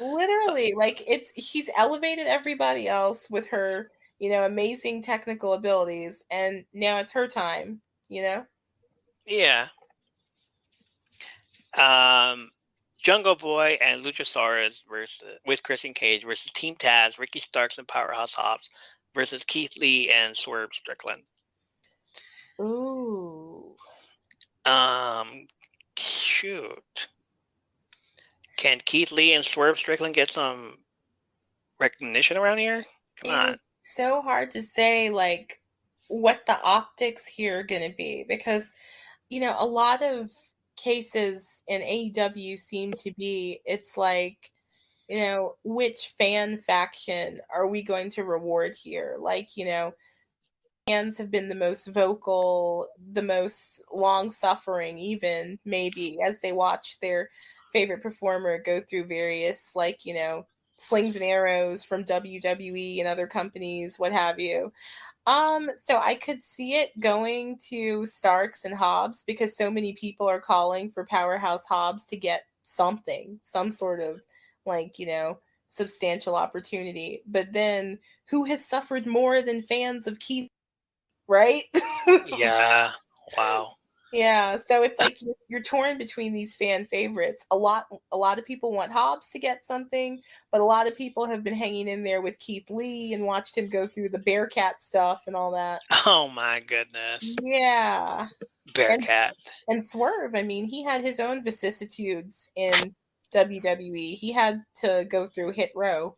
Literally, like she's elevated everybody else with her, amazing technical abilities, and now it's her time, Yeah. Jungle Boy and Luchasaurus with Christian Cage versus Team Taz, Ricky Starks and Powerhouse Hobbs versus Keith Lee and Swerve Strickland. Ooh. Shoot. Can Keith Lee and Swerve Strickland get some recognition around here? Come on. It's so hard to say, like, what the optics here are going to be, because, a lot of cases in AEW seem to be, it's like, which fan faction are we going to reward here? Like, fans have been the most vocal, the most long-suffering, even, maybe, as they watch their favorite performer go through various, like, slings and arrows from WWE and other companies, what have you. So I could see it going to Starks and Hobbs, because so many people are calling for Powerhouse Hobbs to get something, some sort of, like, substantial opportunity. But then who has suffered more than fans of Keith, right? Yeah. Wow. Yeah, so it's like you're torn between these fan favorites. A lot of people want Hobbs to get something, but a lot of people have been hanging in there with Keith Lee and watched him go through the Bearcat stuff and all that. Oh my goodness. Yeah. Bearcat. And Swerve, I mean, he had his own vicissitudes in WWE. He had to go through Hit Row.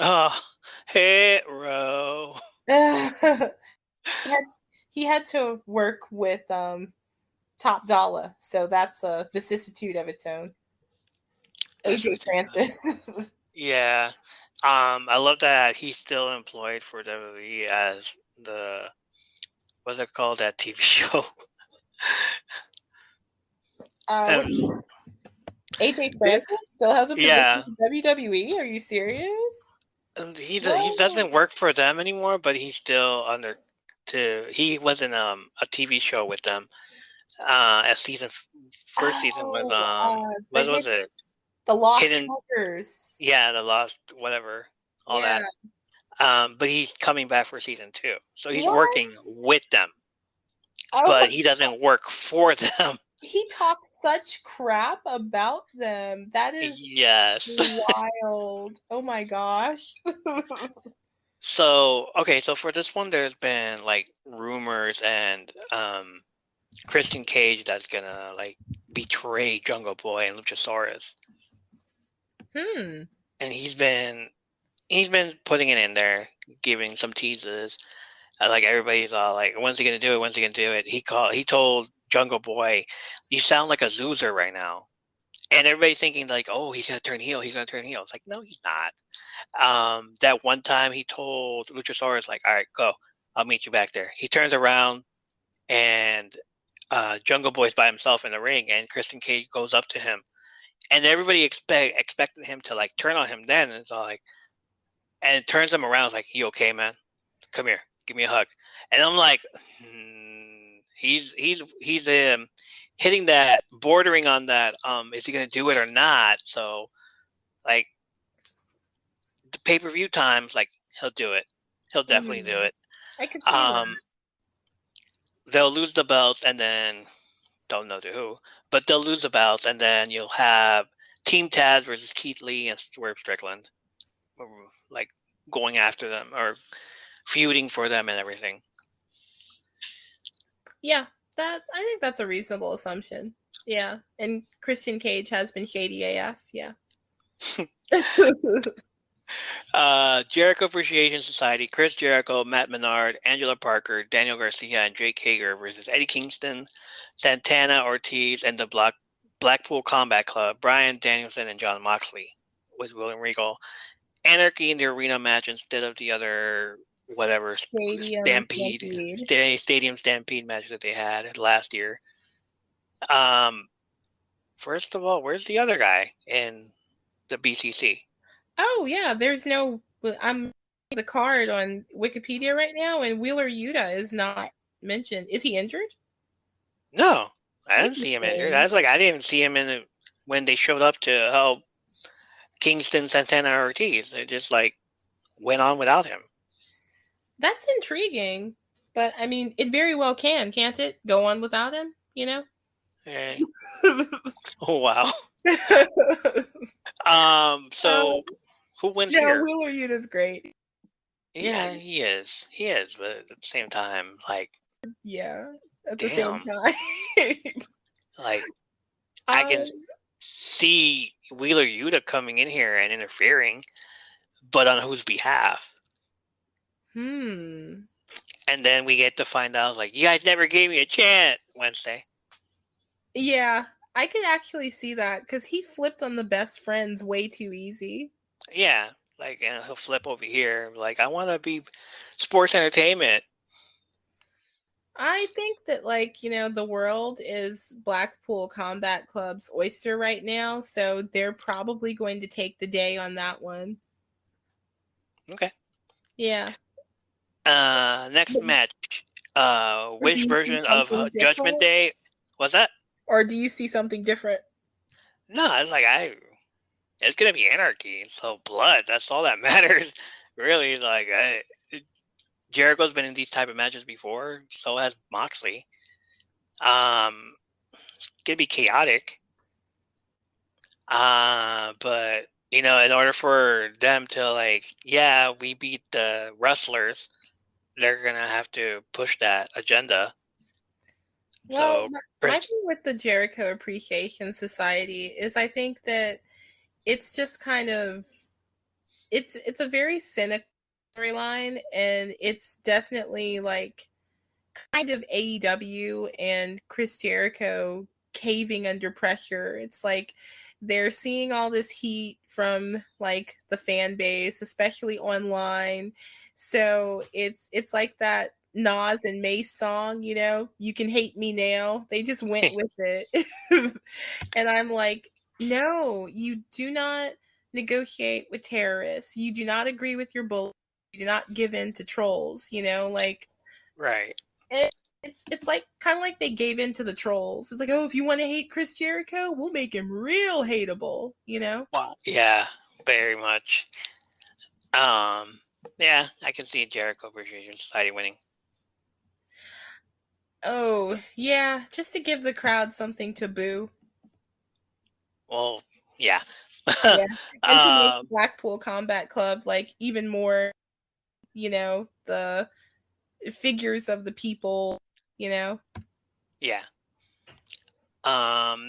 Oh, Hit Row. He had to work with Top Dollar, so that's a vicissitude of its own. AJ Francis. Yeah. I love that he's still employed for WWE as what's it called, that TV show? AJ Francis still has a position in WWE? Are you serious? He doesn't work for them anymore, but he's still he was in a TV show with them. First season was what was it? The Lost Strikers. Yeah, the Lost whatever, all that. But he's coming back for season 2, so he's working with them, but he doesn't work for them. He talks such crap about them. That is wild. Oh my gosh. So for this one, there's been like rumors and Christian Cage that's gonna like betray Jungle Boy and Luchasaurus. And he's been putting it in there, giving some teases. Like everybody's all like, "When's he gonna do it? When's he gonna do it?" He told Jungle Boy, "You sound like a loser right now," and everybody's thinking like, "Oh, he's gonna turn heel. He's gonna turn heel." It's like, no, he's not. That one time he told Luchasaurus like, "All right, go. I'll meet you back there." He turns around and Jungle Boy's by himself in the ring, and Christian Cage goes up to him, and everybody expected him to like turn on him then, and it's all like, and it turns him around, it's like, "You okay, man? Come here, give me a hug." And I'm like, he's hitting that, bordering on that. Is he gonna do it or not? So, like, the pay-per-view times, like, he'll do it. He'll definitely do it. I could see that. They'll lose the belt, and then don't know to who, but they'll lose the belt, and then you'll have Team Taz versus Keith Lee and Swerve Strickland, like going after them or feuding for them and everything. Yeah, I think that's a reasonable assumption. Yeah, and Christian Cage has been shady AF. Yeah. Jericho Appreciation Society, Chris Jericho, Matt Menard, Angela Parker, Daniel Garcia, and Jake Hager versus Eddie Kingston, Santana Ortiz, and the Blackpool Combat Club, Bryan Danielson and John Moxley with William Regal. Anarchy in the arena match instead of the other whatever Stadium Stampede match that they had last year. First of all, where's the other guy in the BCC? Oh yeah, I'm the card on Wikipedia right now, and Wheeler Yuta is not mentioned. Is he injured? No, I didn't see him injured. I was like, I didn't see him when they showed up to help Kingston, Santana, Ortiz. They just like went on without him. That's intriguing, but I mean, it very well can't it? Go on without him, you know? Eh. Oh wow. So who wins no, here? Wheeler Yuta's great. Yeah, he is. He is, but at the same time, like, Yeah, at the damn, same time. like, I can see Wheeler Yuta coming in here and interfering, but on whose behalf? And then we get to find out, like, you guys never gave me a chance Wednesday. Yeah, I could actually see that because he flipped on the best friends way too easy. Yeah, like, and he'll flip over here, like, I want to be sports entertainment. I think that, like, you know, the world is Blackpool Combat Club's oyster right now, so they're probably going to take the day on that one. Okay. Yeah. Next match. Which version of Judgment Day was that? Or do you see something different? No, it's like it's gonna be anarchy. So blood. That's all that matters. Really, like Jericho's been in these type of matches before. So has Moxley. It's gonna be chaotic. But you know, in order for them to like, yeah, we beat the wrestlers, they're gonna have to push that agenda. Well, my thing with the Jericho Appreciation Society is I think that it's just kind of it's a very cynical storyline, and it's definitely like kind of AEW and Chris Jericho caving under pressure. It's like they're seeing all this heat from like the fan base, especially online. So it's like that Nas and Mace song, you know, You Can Hate Me Now. They just went with it. And I'm like, no, you do not negotiate with terrorists. You do not agree with your bullies. You do not give in to trolls, you know, like right. It's like kind of like they gave in to the trolls. It's like, oh, if you want to hate Chris Jericho, we'll make him real hateable, you know? Wow. Yeah, very much. Yeah, I can see Jericho Appreciation Society winning. Oh, yeah, just to give the crowd something to boo. Well, yeah. Yeah. And to make Blackpool Combat Club like even more, you know, the figures of the people, you know? Yeah.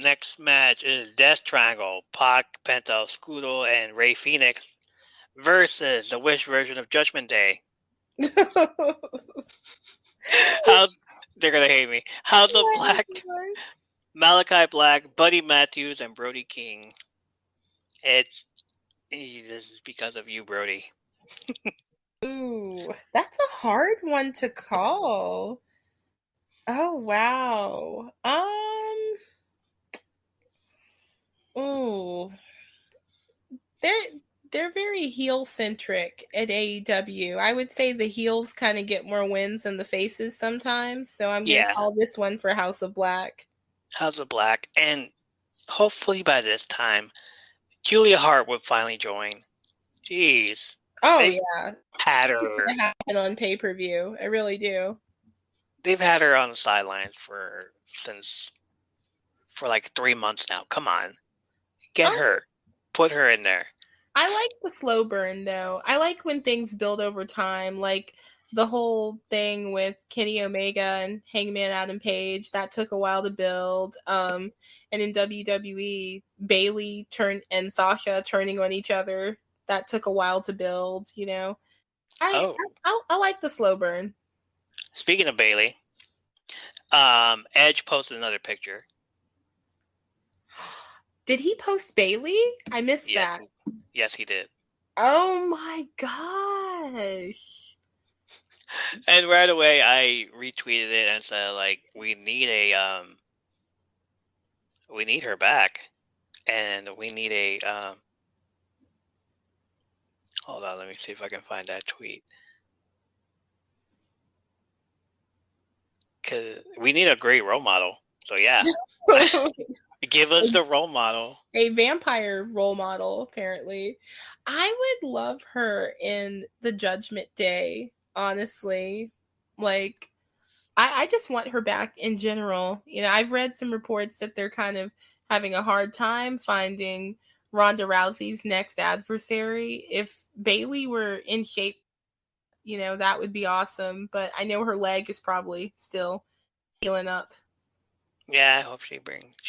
Next match is Death Triangle, Pac, Penta, Scudo, and Rey Fenix versus the Wish version of Judgment Day. They're gonna hate me. House of Black, Malachi Black, Buddy Matthews, and Brody King. This is because of you, Brody. Ooh, that's a hard one to call. Oh wow. Ooh. They're very heel centric at AEW. I would say the heels kind of get more wins than the faces sometimes. So I'm gonna call this one for House of Black. House of Black, and hopefully by this time, Julia Hart would finally join. Jeez. Oh yeah. Had her happen on pay-per-view. I really do. They've had her on the sidelines for like 3 months now. Come on. Get her. Put her in there. I like the slow burn though. I like when things build over time, like the whole thing with Kenny Omega and Hangman Adam Page. That took a while to build. And in WWE, Bayley and Sasha turning on each other. That took a while to build, you know. I like the slow burn. Speaking of Bayley, Edge posted another picture. Did he post Bayley? I missed that. Yes, he did. Oh my gosh. And right away I retweeted it and said, like, we need her back. And we need a hold on, let me see if I can find that tweet. Cause we need a great role model. So yeah. Give us the role model. A vampire role model, apparently. I would love her in the Judgment Day, honestly. Like, I just want her back in general. You know, I've read some reports that they're kind of having a hard time finding Ronda Rousey's next adversary. If Bayley were in shape, you know, that would be awesome. But I know her leg is probably still healing up. Yeah, I hope she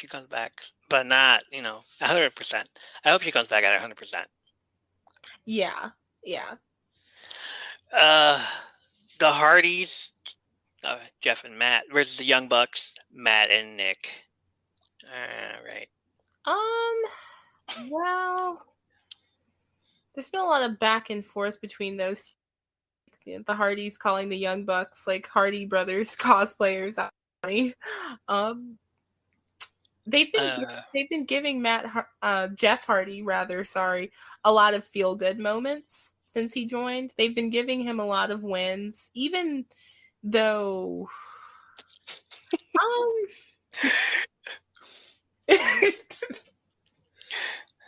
comes back, but not 100%. I hope she comes back at 100%. Yeah. The Hardys, Jeff and Matt versus the Young Bucks, Matt and Nick. Right. Well, there's been a lot of back and forth between those. The Hardys calling the Young Bucks like Hardy Brothers cosplayers. They've been giving Jeff Hardy a lot of feel good moments since he joined. They've been giving him a lot of wins, even though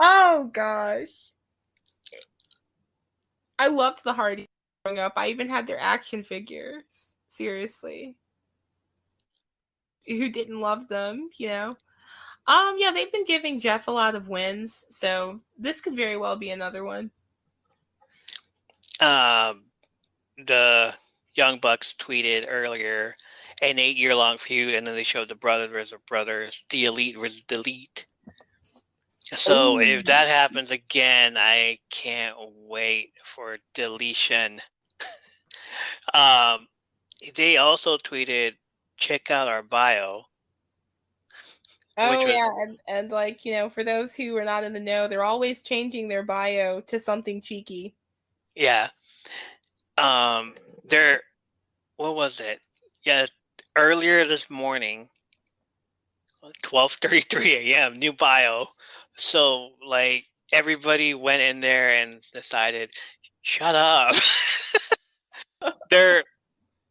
oh gosh, I loved the Hardys growing up. I even had their action figures. Seriously, who didn't love them? You know. Yeah, they've been giving Jeff a lot of wins, so this could very well be another one. The Young Bucks tweeted earlier an 8-year-long feud, and then they showed the brothers versus brothers, the Elite versus the Elite. So if that happens again, I can't wait for deletion. They also tweeted, check out our bio. And like, you know, for those who are not in the know, they're always changing their bio to something cheeky. Yeah. What was it? Yeah, earlier this morning, 12:33 a.m., new bio. So, like, everybody went in there and decided, shut up. They're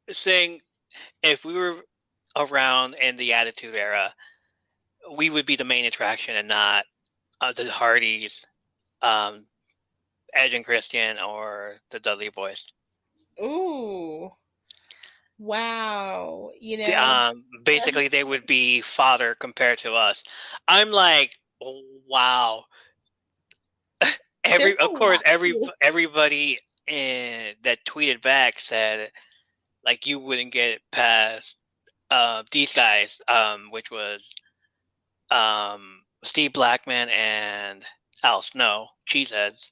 saying if we were around in the Attitude Era, we would be the main attraction and not the Hardys, Edge and Christian, or the Dudley Boys. Ooh. Wow. You know. Basically, they would be fodder compared to us. I'm like, wow. Everybody that tweeted back said, like, you wouldn't get past these guys, which was Steve Blackman and Al Snow, cheeseheads.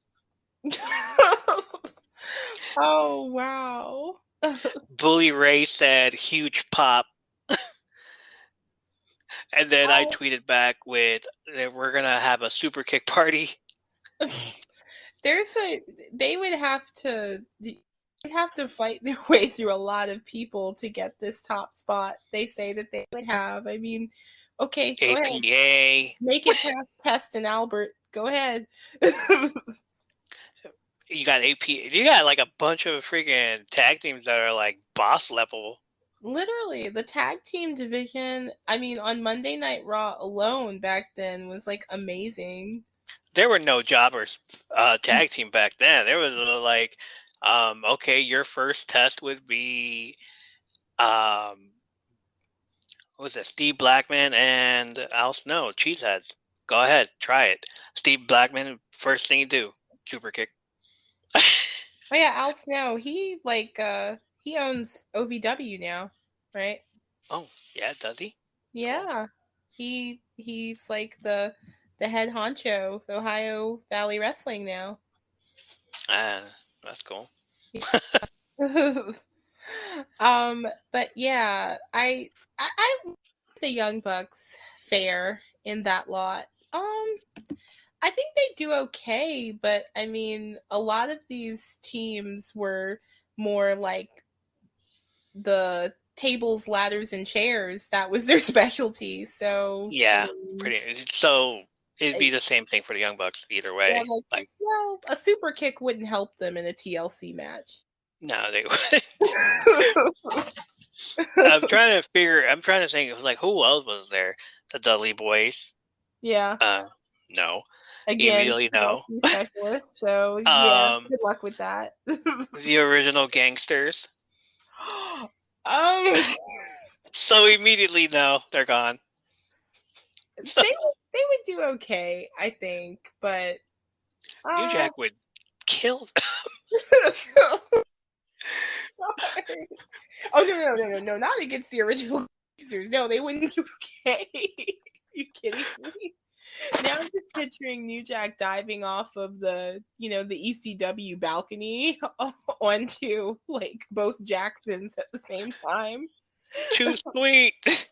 Oh, wow. Bully Ray said, huge pop. And then I tweeted back with, we're going to have a super kick party. They would have to fight their way through a lot of people to get this top spot. They say that they would have. I mean, okay, go APA. ahead. Make it past Pest and Albert. Go ahead. You got APA. You got like a bunch of freaking tag teams that are like boss level. Literally, the tag team division, I mean, on Monday Night Raw alone back then was like amazing. There were no jobbers tag team back then. There was like, okay, your first test would be, what was it, Steve Blackman and Al Snow, cheeseheads. Go ahead, try it. Steve Blackman, first thing you do, super kick. Oh yeah, Al Snow, he owns OVW now, right? Oh, yeah, does he? Yeah. He's like the head honcho of Ohio Valley Wrestling now. That's cool. But yeah, I the Young Bucks fair in that lot. I think they do okay, but I mean, a lot of these teams were more like the tables, ladders, and chairs. That was their specialty. So yeah, pretty. So it'd be the same thing for the Young Bucks either way. Yeah, well, a super kick wouldn't help them in a TLC match. No, they wouldn't. I'm trying to think. Like, who else was there? The Dudley Boys. Yeah. No. Again, Immediately no. PLC specialist. So yeah, good luck with that. The original gangsters. So immediately no, they're gone. they would do okay, I think, but New Jack would kill them. Oh no! Not against the original gangsters. No, they wouldn't do okay. Are you kidding me? Now I'm just picturing New Jack diving off of the ECW balcony onto like both Jacksons at the same time. Too sweet.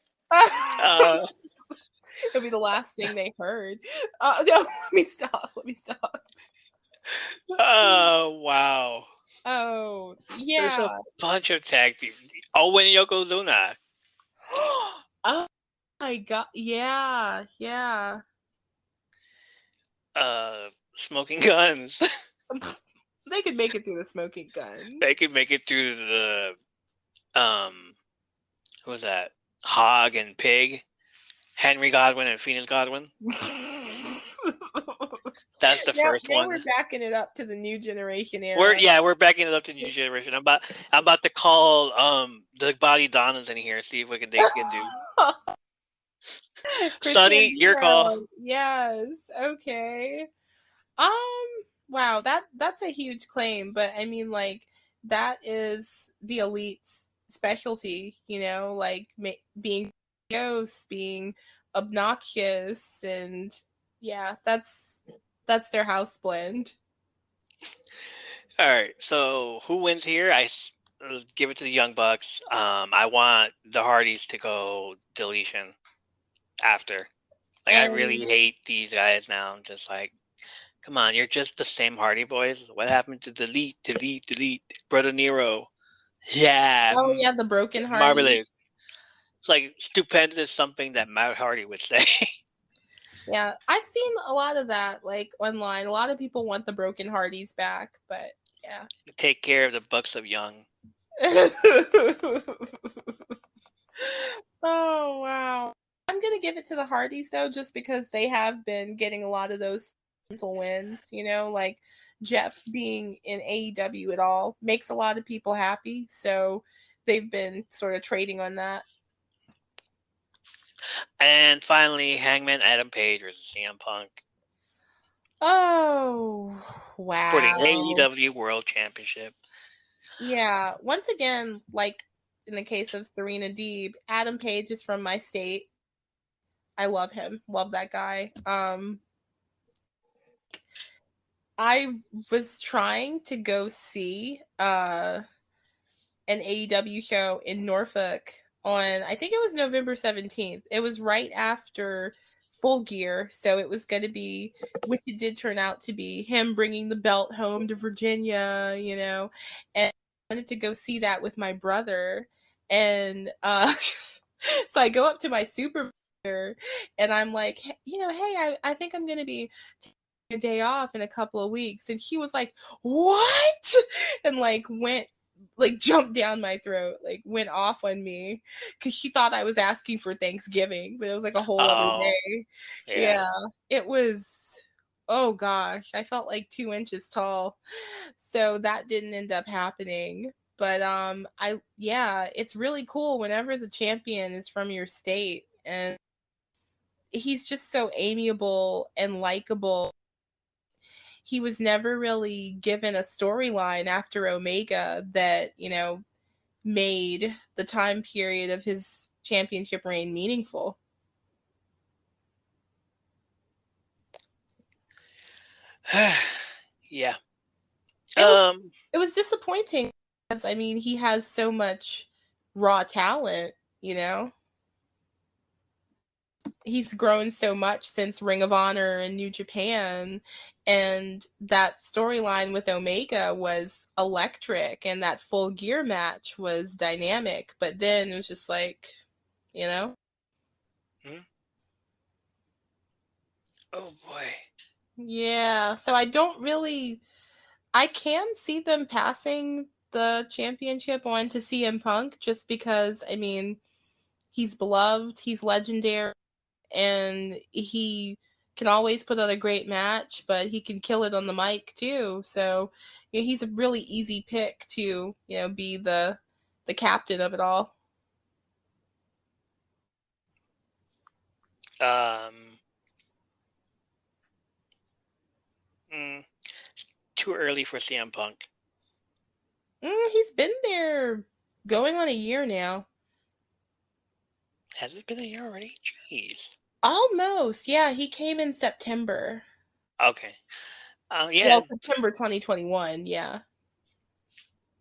It'll be the last thing they heard. No, let me stop. Oh, wow. Oh, yeah. There's a bunch of tag teams. Owen and Yokozuna. Oh my god. Yeah. Smoking Guns. They could make it through the Smoking Gun. They could make it through the who was that? Hog and Pig. Henry Godwin and Phoenix Godwin. That's the first one. We're backing it up to the new generation era. We're backing it up to the new generation. I'm about to call the Body Donnas in here, see what they can do. Sonny, your call. Yes. Okay. Wow, that's a huge claim, but I mean, like, that is the elite's specialty, like being ghosts, being obnoxious, and yeah, that's their house blend. All right, so who wins here? I give it to the Young Bucks. I want the Hardys to go deletion after. Like, I really hate these guys now. I'm just like, come on, you're just the same Hardy Boys. What happened to delete? Brother Nero. Yeah. Oh yeah, the broken Hardy. Marvelous. It's like stupendous, something that Matt Hardy would say. Yeah, I've seen a lot of that, like, online. A lot of people want the broken Hardys back, but yeah. Take care of the Bucks of Young. Oh wow. I'm gonna give it to the Hardys though, just because they have been getting a lot of those wins, like Jeff being in AEW at all makes a lot of people happy, so they've been sort of trading on that. And finally, Hangman Adam Page versus CM Punk. Oh wow. For the AEW World Championship. Yeah, once again, like in the case of Serena Deeb, Adam Page is from my state. I love him. Love that guy. I was trying to go see an AEW show in Norfolk on, I think it was November 17th. It was right after Full Gear, so it was going to be, which it did turn out to be, him bringing the belt home to Virginia, and I wanted to go see that with my brother. And so I go up to my supervisor and I'm like, hey, I think I'm going to be taking a day off in a couple of weeks. And he was like, what? And jumped down my throat, went off on me because she thought I was asking for Thanksgiving, but it was like a whole other day. Yeah. It was, oh gosh, I felt like 2 inches tall. So that didn't end up happening. But it's really cool whenever the champion is from your state, and he's just so amiable and likable. He was never really given a storyline after Omega that, made the time period of his championship reign meaningful. Yeah. It was disappointing because, he has so much raw talent, He's grown so much since Ring of Honor and New Japan, and that storyline with Omega was electric, and that Full Gear match was dynamic, but then it was just like, Oh boy. Yeah, so I can see them passing the championship on to CM Punk just because, he's beloved, he's legendary, and he can always put on a great match, but he can kill it on the mic too. So, he's a really easy pick to, be the captain of it all. Too early for CM Punk. He's been there going on a year now. Has it been a year already? Jeez. Almost. Yeah, he came in September. Okay. Yeah. Well, September 2021, yeah.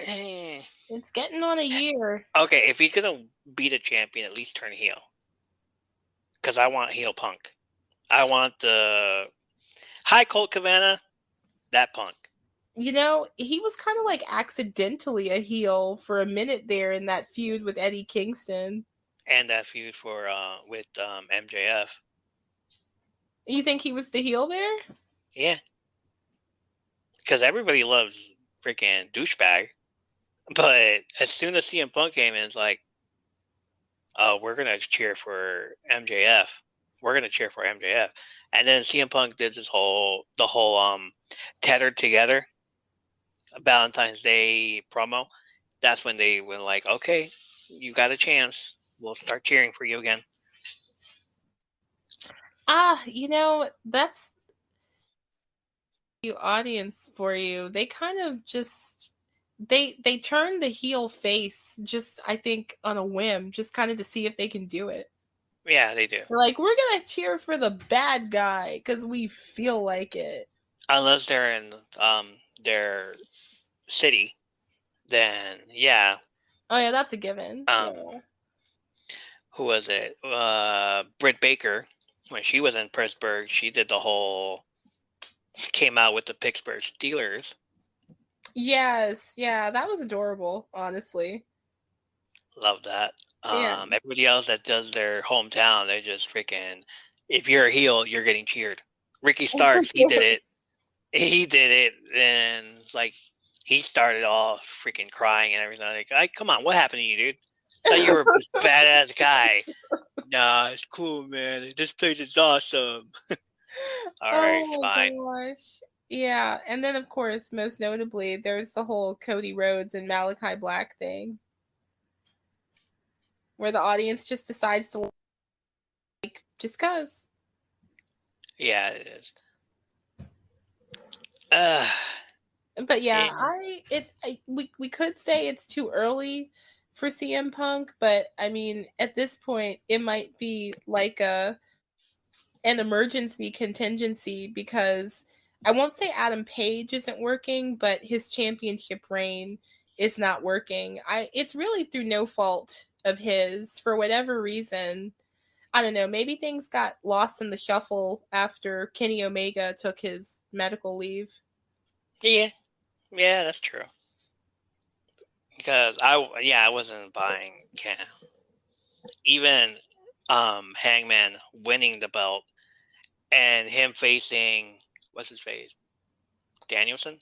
Eh. It's getting on a year. Okay, if he's going to be the champion, at least turn heel. Because I want heel Punk. I want the... Hi, Colt Cabana. That Punk. He was kind of like accidentally a heel for a minute there in that feud with Eddie Kingston. And that feud with MJF. You think he was the heel there? Yeah. Because everybody loves freaking douchebag. But as soon as CM Punk came in, it's like, oh, we're going to cheer for MJF. We're going to cheer for MJF. And then CM Punk did the whole tethered together Valentine's Day promo. That's when they were like, okay, you got a chance. We'll start cheering for you again. That's the audience for you. They kind of just they turn the heel face just, I think, on a whim, just kind of to see if they can do it. Yeah, they do. They're like, we're gonna cheer for the bad guy because we feel like it. Unless they're in their city, then yeah. Oh yeah, that's a given. Yeah. Who was it? Britt Baker, when she was in Pittsburgh, she did the whole... came out with the Pittsburgh Steelers. Yes, yeah, that was adorable, honestly. Love that. Yeah. Everybody else that does their hometown, they just freaking... If you're a heel, you're getting cheered. Ricky Starks, he did it. He did it, and like he started off freaking crying and everything. Like, come on, what happened to you, dude? I thought you were a badass guy. Nah, it's cool, man. This place is awesome. All right, fine. Gosh. Yeah, and then of course, most notably, there's the whole Cody Rhodes and Malachi Black thing, where the audience just decides to like just cause. Yeah, it is. But yeah, we could say it's too early for CM Punk, but I mean, at this point, it might be like an emergency contingency, because I won't say Adam Page isn't working, but his championship reign is not working. It's really through no fault of his, for whatever reason. I don't know, maybe things got lost in the shuffle after Kenny Omega took his medical leave. Yeah, that's true. Because I wasn't buying Ken. Even Hangman winning the belt and him facing, what's his face? Danielson?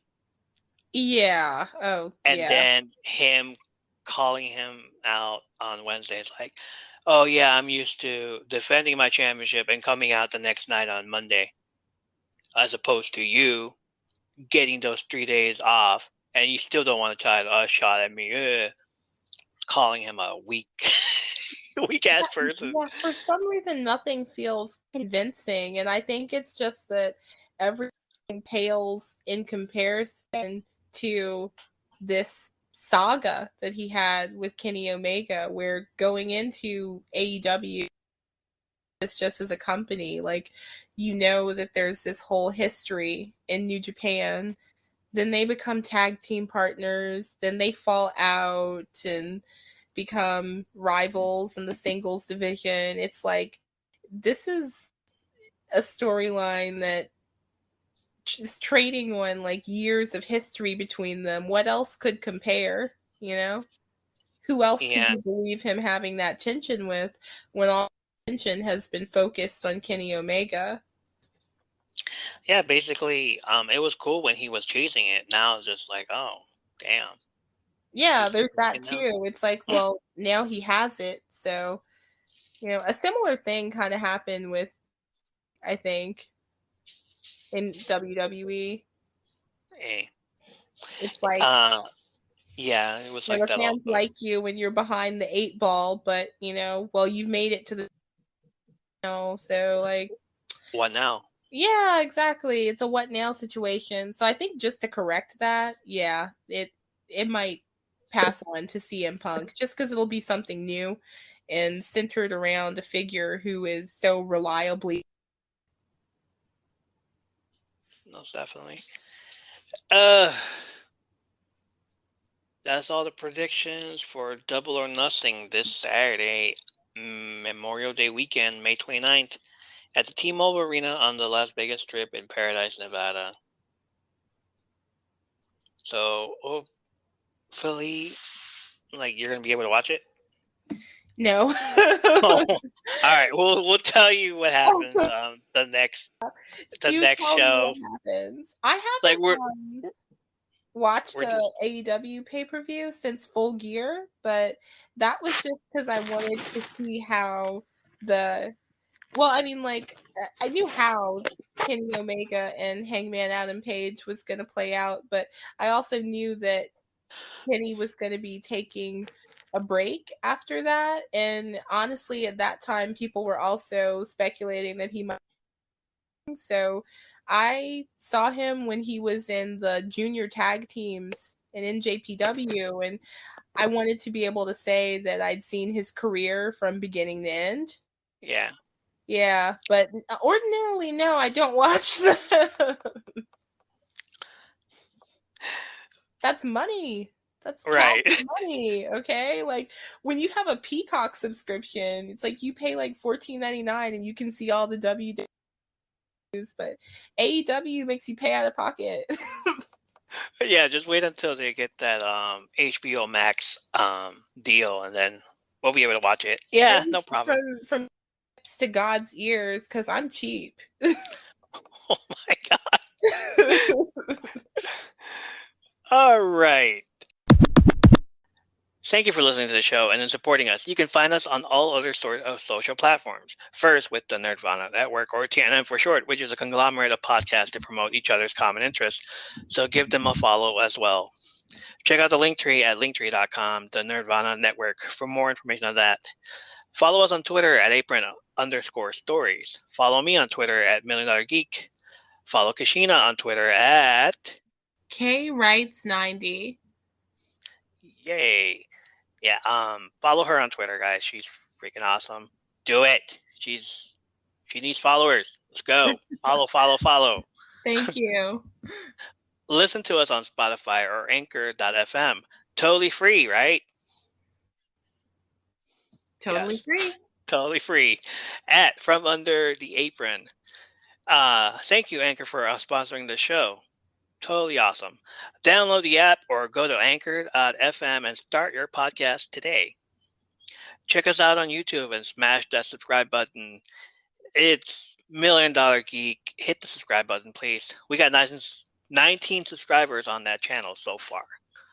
Yeah. Oh, and then him calling him out on Wednesdays like, oh yeah, I'm used to defending my championship and coming out the next night on Monday, as opposed to you getting those 3 days off and you still don't want to try a shot at me. Calling him a weak ass person. Yeah, for some reason nothing feels convincing, and I think it's just that everything pales in comparison to this saga that he had with Kenny Omega, where going into AEW, it's just as a company, like, that there's this whole history in New Japan. Then they become tag team partners, then they fall out and become rivals in the singles division. It's like, this is a storyline that is trading on like years of history between them. What else could compare? Who else could you believe him having that tension with, when all attention has been focused on Kenny Omega? Yeah, basically, it was cool when he was chasing it. Now it's just like, oh, damn. Yeah, there's that too. It's like, well, now he has it, so A similar thing kind of happened with, I think, in WWE. Hey. It's like, yeah, it was like the that fans also. like you when you're behind the 8 ball, but well, you've made it to the so like, What now? yeah, exactly. It's a what now situation. So I think just to correct that, yeah, it might pass on to CM Punk just because it'll be something new and centered around a figure who is so reliably. Most definitely. That's all the predictions for Double or Nothing this Saturday, Memorial Day weekend, May 29th, at the T-Mobile Arena on the Las Vegas Strip in Paradise, Nevada. So, hopefully, you're going to be able to watch it? No. All right, we'll tell you what happens the next show. What happens. I haven't watched the AEW pay-per-view since Full Gear, but that was just because I wanted to see how I knew how Kenny Omega and Hangman Adam Page was going to play out, but I also knew that Kenny was going to be taking a break after that, and honestly at that time people were also speculating that he might. So I saw him when he was in the junior tag teams in NJPW, and I wanted to be able to say that I'd seen his career from beginning to end. Yeah. Yeah, but ordinarily, no, I don't watch them. That's money. That's right. Money, okay? Like, when you have a Peacock subscription, it's like you pay like $14.99 and you can see all the WWs, but AEW makes you pay out of pocket. Yeah, just wait until they get that HBO Max deal, and then we'll be able to watch it. Yeah, no problem. From lips to God's ears, because I'm cheap. Oh my God. All right. Thank you for listening to the show and in supporting us. You can find us on all other sort of social platforms. First, with the Nerdvana Network, or TNN for short, which is a conglomerate of podcasts to promote each other's common interests. So give them a follow as well. Check out the Linktree at linktree.com, the Nerdvana Network, for more information on that. Follow us on Twitter at apron_stories. Follow me on Twitter at $1 Million Geek. Follow Kashina on Twitter at KWrites90. Yay. Yeah, follow her on Twitter, guys. She's freaking awesome. Do it. She needs followers. Let's go. Follow. Thank you. Listen to us on Spotify or Anchor.fm. Totally free, right? Totally free. Totally free. At From Under the Apron. Thank you, Anchor, for sponsoring the show. Totally awesome. Download the app or go to Anchor.fm and start your podcast today. Check us out on YouTube and smash that subscribe button. It's $1 Million Geek. Hit the subscribe button, please. We got 19 subscribers on that channel so far.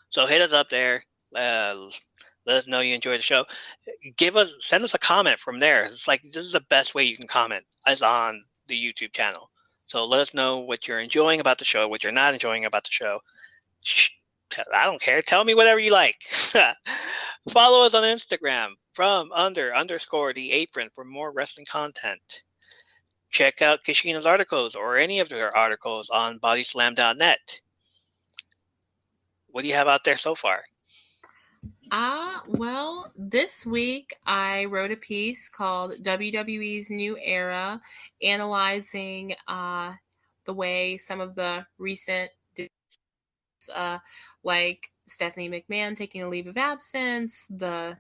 So hit us up there. Let us know you enjoy the show. Send us a comment from there. It's like, this is the best way you can comment, is on the YouTube channel. So let us know what you're enjoying about the show, what you're not enjoying about the show. I don't care. Tell me whatever you like. Follow us on Instagram, _the apron, for more wrestling content. Check out Kashina's articles or any of her articles on bodyslam.net. What do you have out there so far? Well, this week I wrote a piece called WWE's New Era, analyzing the way some of the recent like Stephanie McMahon taking a leave of absence, the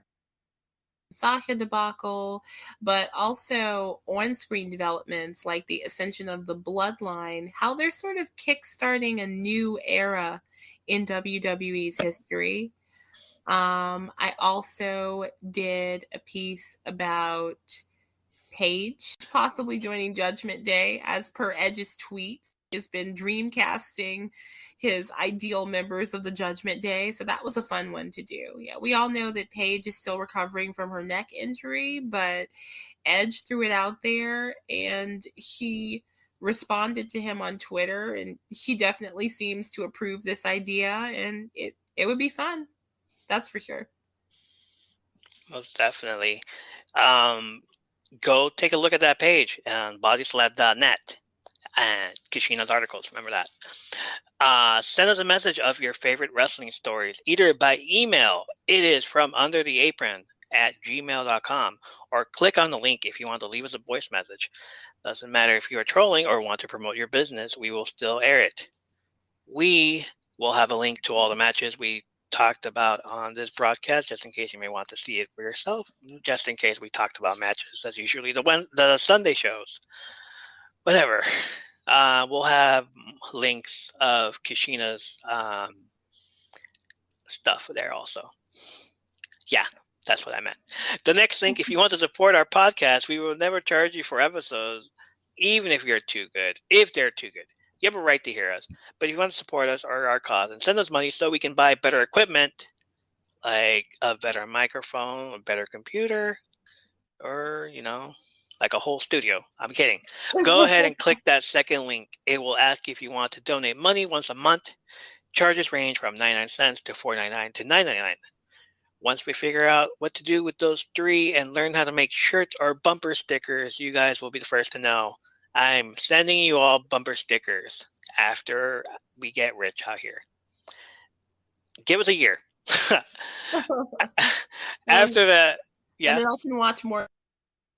Sasha debacle, but also on-screen developments like the ascension of the Bloodline, how they're sort of kickstarting a new era in WWE's history. I also did a piece about Paige possibly joining Judgment Day as per Edge's tweet. has been dream casting his ideal members of the Judgment Day. So that was a fun one to do. Yeah, we all know that Paige is still recovering from her neck injury, but Edge threw it out there and he responded to him on Twitter, and he definitely seems to approve this idea, and it would be fun. That's for sure. Most definitely. Go take a look at that page on bodyslam.net and Kishina's articles. Remember that. Send us a message of your favorite wrestling stories, either by email. It is from under the apron at gmail.com, or click on the link if you want to leave us a voice message. Doesn't matter if you are trolling or want to promote your business, we will still air it. We will have a link to all the matches we talked about on this broadcast, just in case you may want to see it for yourself, just in case we talked about matches. That's usually the Sunday shows. Whatever. We'll have links of Kishina's stuff there also. Yeah, that's what I meant. The next link, if you want to support our podcast, we will never charge you for episodes, even if you're too good. If they're too good, you have a right to hear us. But if you want to support us or our cause and send us money so we can buy better equipment, like a better microphone, a better computer, or, like a whole studio. I'm kidding. Go ahead and click that second link. It will ask you if you want to donate money once a month. Charges range from 99 cents to $4.99 to $9.99. Once we figure out what to do with those three and learn how to make shirts or bumper stickers, you guys will be the first to know. I'm sending you all bumper stickers after we get rich out here. Give us a year. After that, yeah. And then I can watch more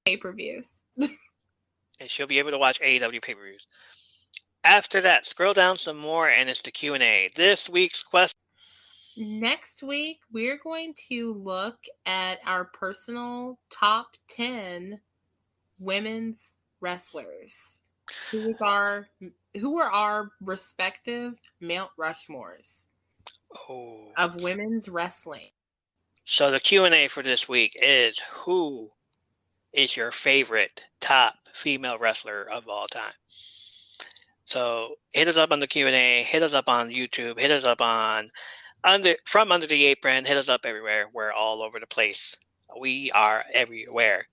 pay-per-views. And she'll be able to watch AEW pay-per-views. After that, scroll down some more, and it's the Q&A. This week's question. Next week, we're going to look at our personal top 10 women's wrestlers. Who are our respective Mount Rushmores of women's wrestling. So the Q&A for this week is, who is your favorite top female wrestler of all time? So hit us up on the Q&A, hit us up on YouTube, hit us up on From Under the Apron, hit us up everywhere. We're all over the place. We are everywhere.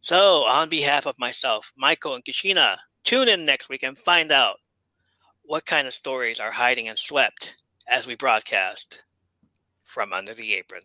So on behalf of myself, Michael, and Kishina, tune in next week and find out what kind of stories are hiding and swept as we broadcast From Under the Apron.